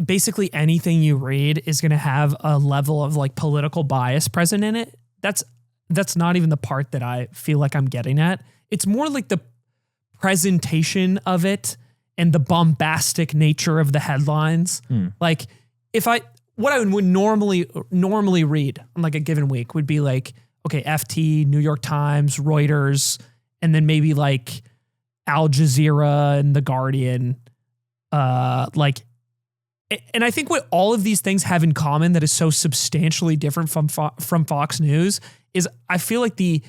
basically anything you read is going to have a level of like political bias present in it. That's not even the part that I feel like I'm getting at. It's more like the presentation of it and the bombastic nature of the headlines. Like what I would normally read on like a given week would be like, okay, FT, New York Times, Reuters, and then maybe like Al Jazeera and The Guardian. And I think what all of these things have in common that is so substantially different from Fox News is I feel like the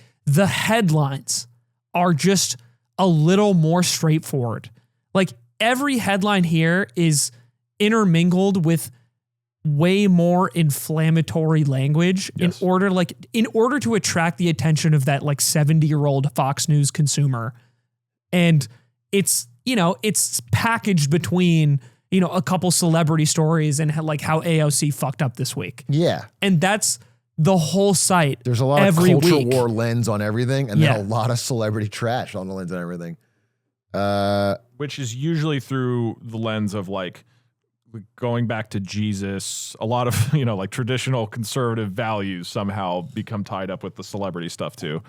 headlines are just a little more straightforward. Like every headline here is intermingled with way more inflammatory language in order to attract the attention of that like 70-year-old Fox News consumer. And it's packaged between, a couple celebrity stories and like how AOC fucked up this week. Yeah. And that's the whole site. There's a lot every of culture week. war lens on everything, and then a lot of celebrity trash on the lens and everything. Which is usually through the lens of like going back to Jesus. A lot of, like traditional conservative values somehow become tied up with the celebrity stuff too.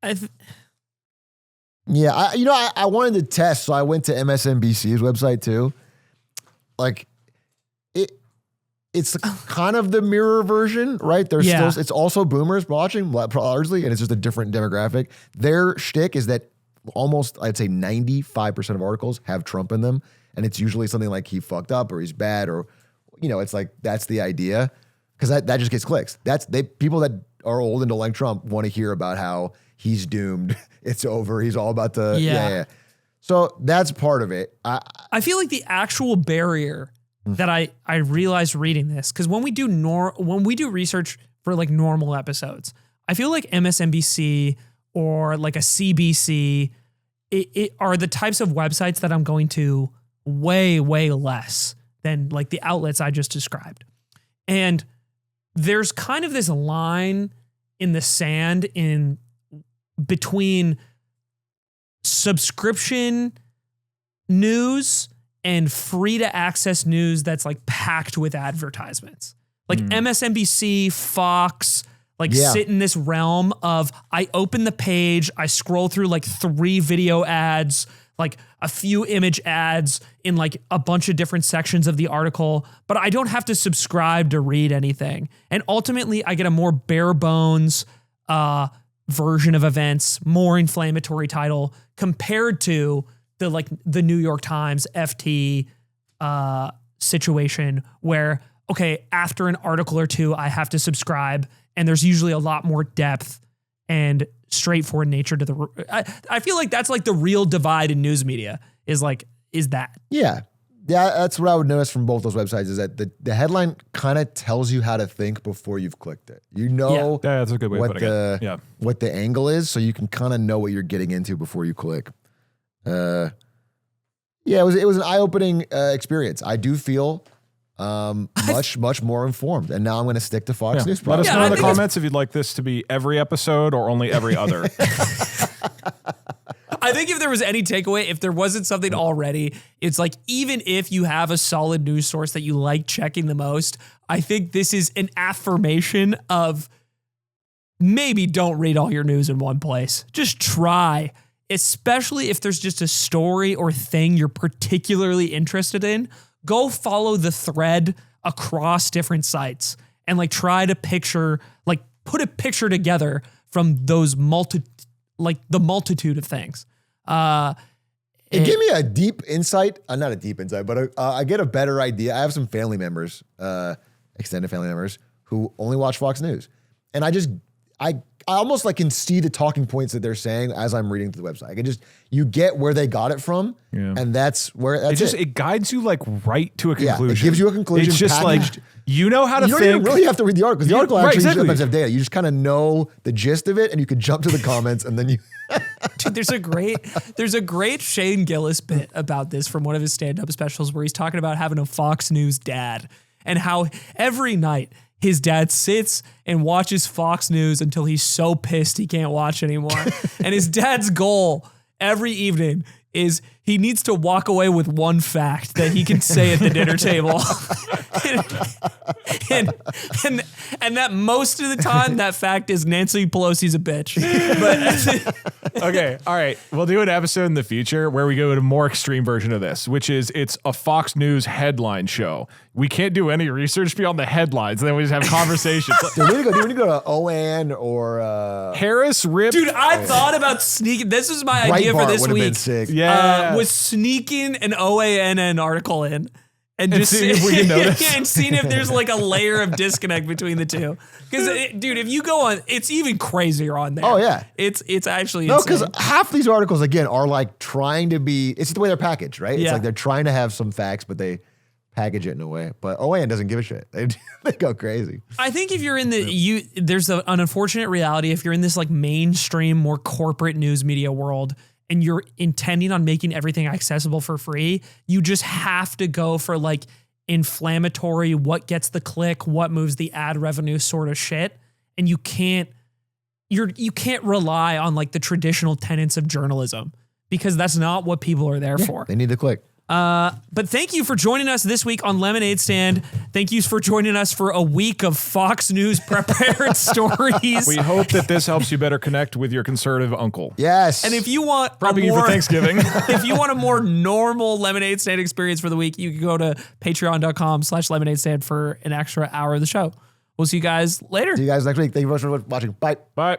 I wanted to test, so I went to MSNBC's website too. Like, it's kind of the mirror version, right? There's still, it's also boomers watching largely, and it's just a different demographic. Their shtick is that almost, I'd say 95% of articles have Trump in them, and it's usually something like he fucked up or he's bad or, it's like that's the idea, because that just gets clicks. People that are old and don't like Trump want to hear about how he's doomed. It's over. He's all about the So that's part of it. I feel like the actual barrier that I realized reading this, because when we do research for like normal episodes, I feel like MSNBC or like a CBC it are the types of websites that I'm going to way less than like the outlets I just described. And there's kind of this line in the sand in between subscription news and free to access news that's like packed with advertisements. Like MSNBC, Fox, sit in this realm of I open the page, I scroll through like 3 video ads, like a few image ads in like a bunch of different sections of the article, but I don't have to subscribe to read anything. And ultimately I get a more bare bones version of events, more inflammatory title compared to the New York Times FT situation where, okay, after an article or two, I have to subscribe, and there's usually a lot more depth and straightforward nature to the. I feel like that's like the real divide in news media is that. Yeah. Yeah, that's what I would notice from both those websites is that the headline kind of tells you how to think before you've clicked it. You know yeah, that's a good way of putting it. What the angle is, so you can kind of know what you're getting into before you click. It was an eye-opening experience. I do feel much more informed, and now I'm going to stick to Fox News. Let us know in the comments if you'd like this to be every episode or only every other. I think if there was any takeaway, if there wasn't something already, it's like even if you have a solid news source that you like checking the most, I think this is an affirmation of maybe don't read all your news in one place. Just try. Especially if there's just a story or thing you're particularly interested in, go follow the thread across different sites and like try to put a picture together from those the multitude of things. It gave me a deep insight, not a deep insight, but I get a better idea. I have some family members, extended family members who only watch Fox News. And I almost like can see the talking points that they're saying as I'm reading through the website. You get where they got it from, and that's it guides you like right to a conclusion. Yeah, it gives you a conclusion. It's just packaged. like you know how to think. You don't even really have to read the article because the article actually exactly. doesn't have data. You just kind of know the gist of it, and you can jump to the comments, and then you. Dude, there's a great Shane Gillis bit about this from one of his stand-up specials where he's talking about having a Fox News dad and how every night his dad sits and watches Fox News until he's so pissed he can't watch anymore. And his dad's goal every evening is he needs to walk away with one fact that he can say at the dinner table. and that most of the time that fact is Nancy Pelosi's a bitch. But okay, all right. We'll do an episode in the future where we go to a more extreme version of this, which is it's a Fox News headline show. We can't do any research beyond the headlines, and then we just have conversations. Do we need to go to OAN or Harris ripped? Dude, I thought about sneaking. This was my idea for this week. Been sick. Yeah, was sneaking an OANN article in. And just see if we can notice. And seeing if there's like a layer of disconnect between the two. Because, dude, if you go on, it's even crazier on there. Oh, yeah. It's actually no, because half these articles, again, are like trying to be, it's the way they're packaged, right? It's like they're trying to have some facts, but they package it in a way. But OAN doesn't give a shit. They go crazy. I think if you're in there's an unfortunate reality. If you're in this like mainstream, more corporate news media world, and you're intending on making everything accessible for free, you just have to go for like inflammatory, what gets the click, what moves the ad revenue sort of shit. And you can't rely on like the traditional tenets of journalism because that's not what people are there for. They need the click. But thank you for joining us this week on Lemonade Stand. Thank you for joining us for a week of Fox News prepared stories. We hope that this helps you better connect with your conservative uncle. Yes. And if you want probably you for Thanksgiving, if you want a more normal Lemonade Stand experience for the week, you can go to patreon.com/lemonade stand for an extra hour of the show. We'll see you guys later. See you guys next week. Thank you very much for watching. Bye. Bye.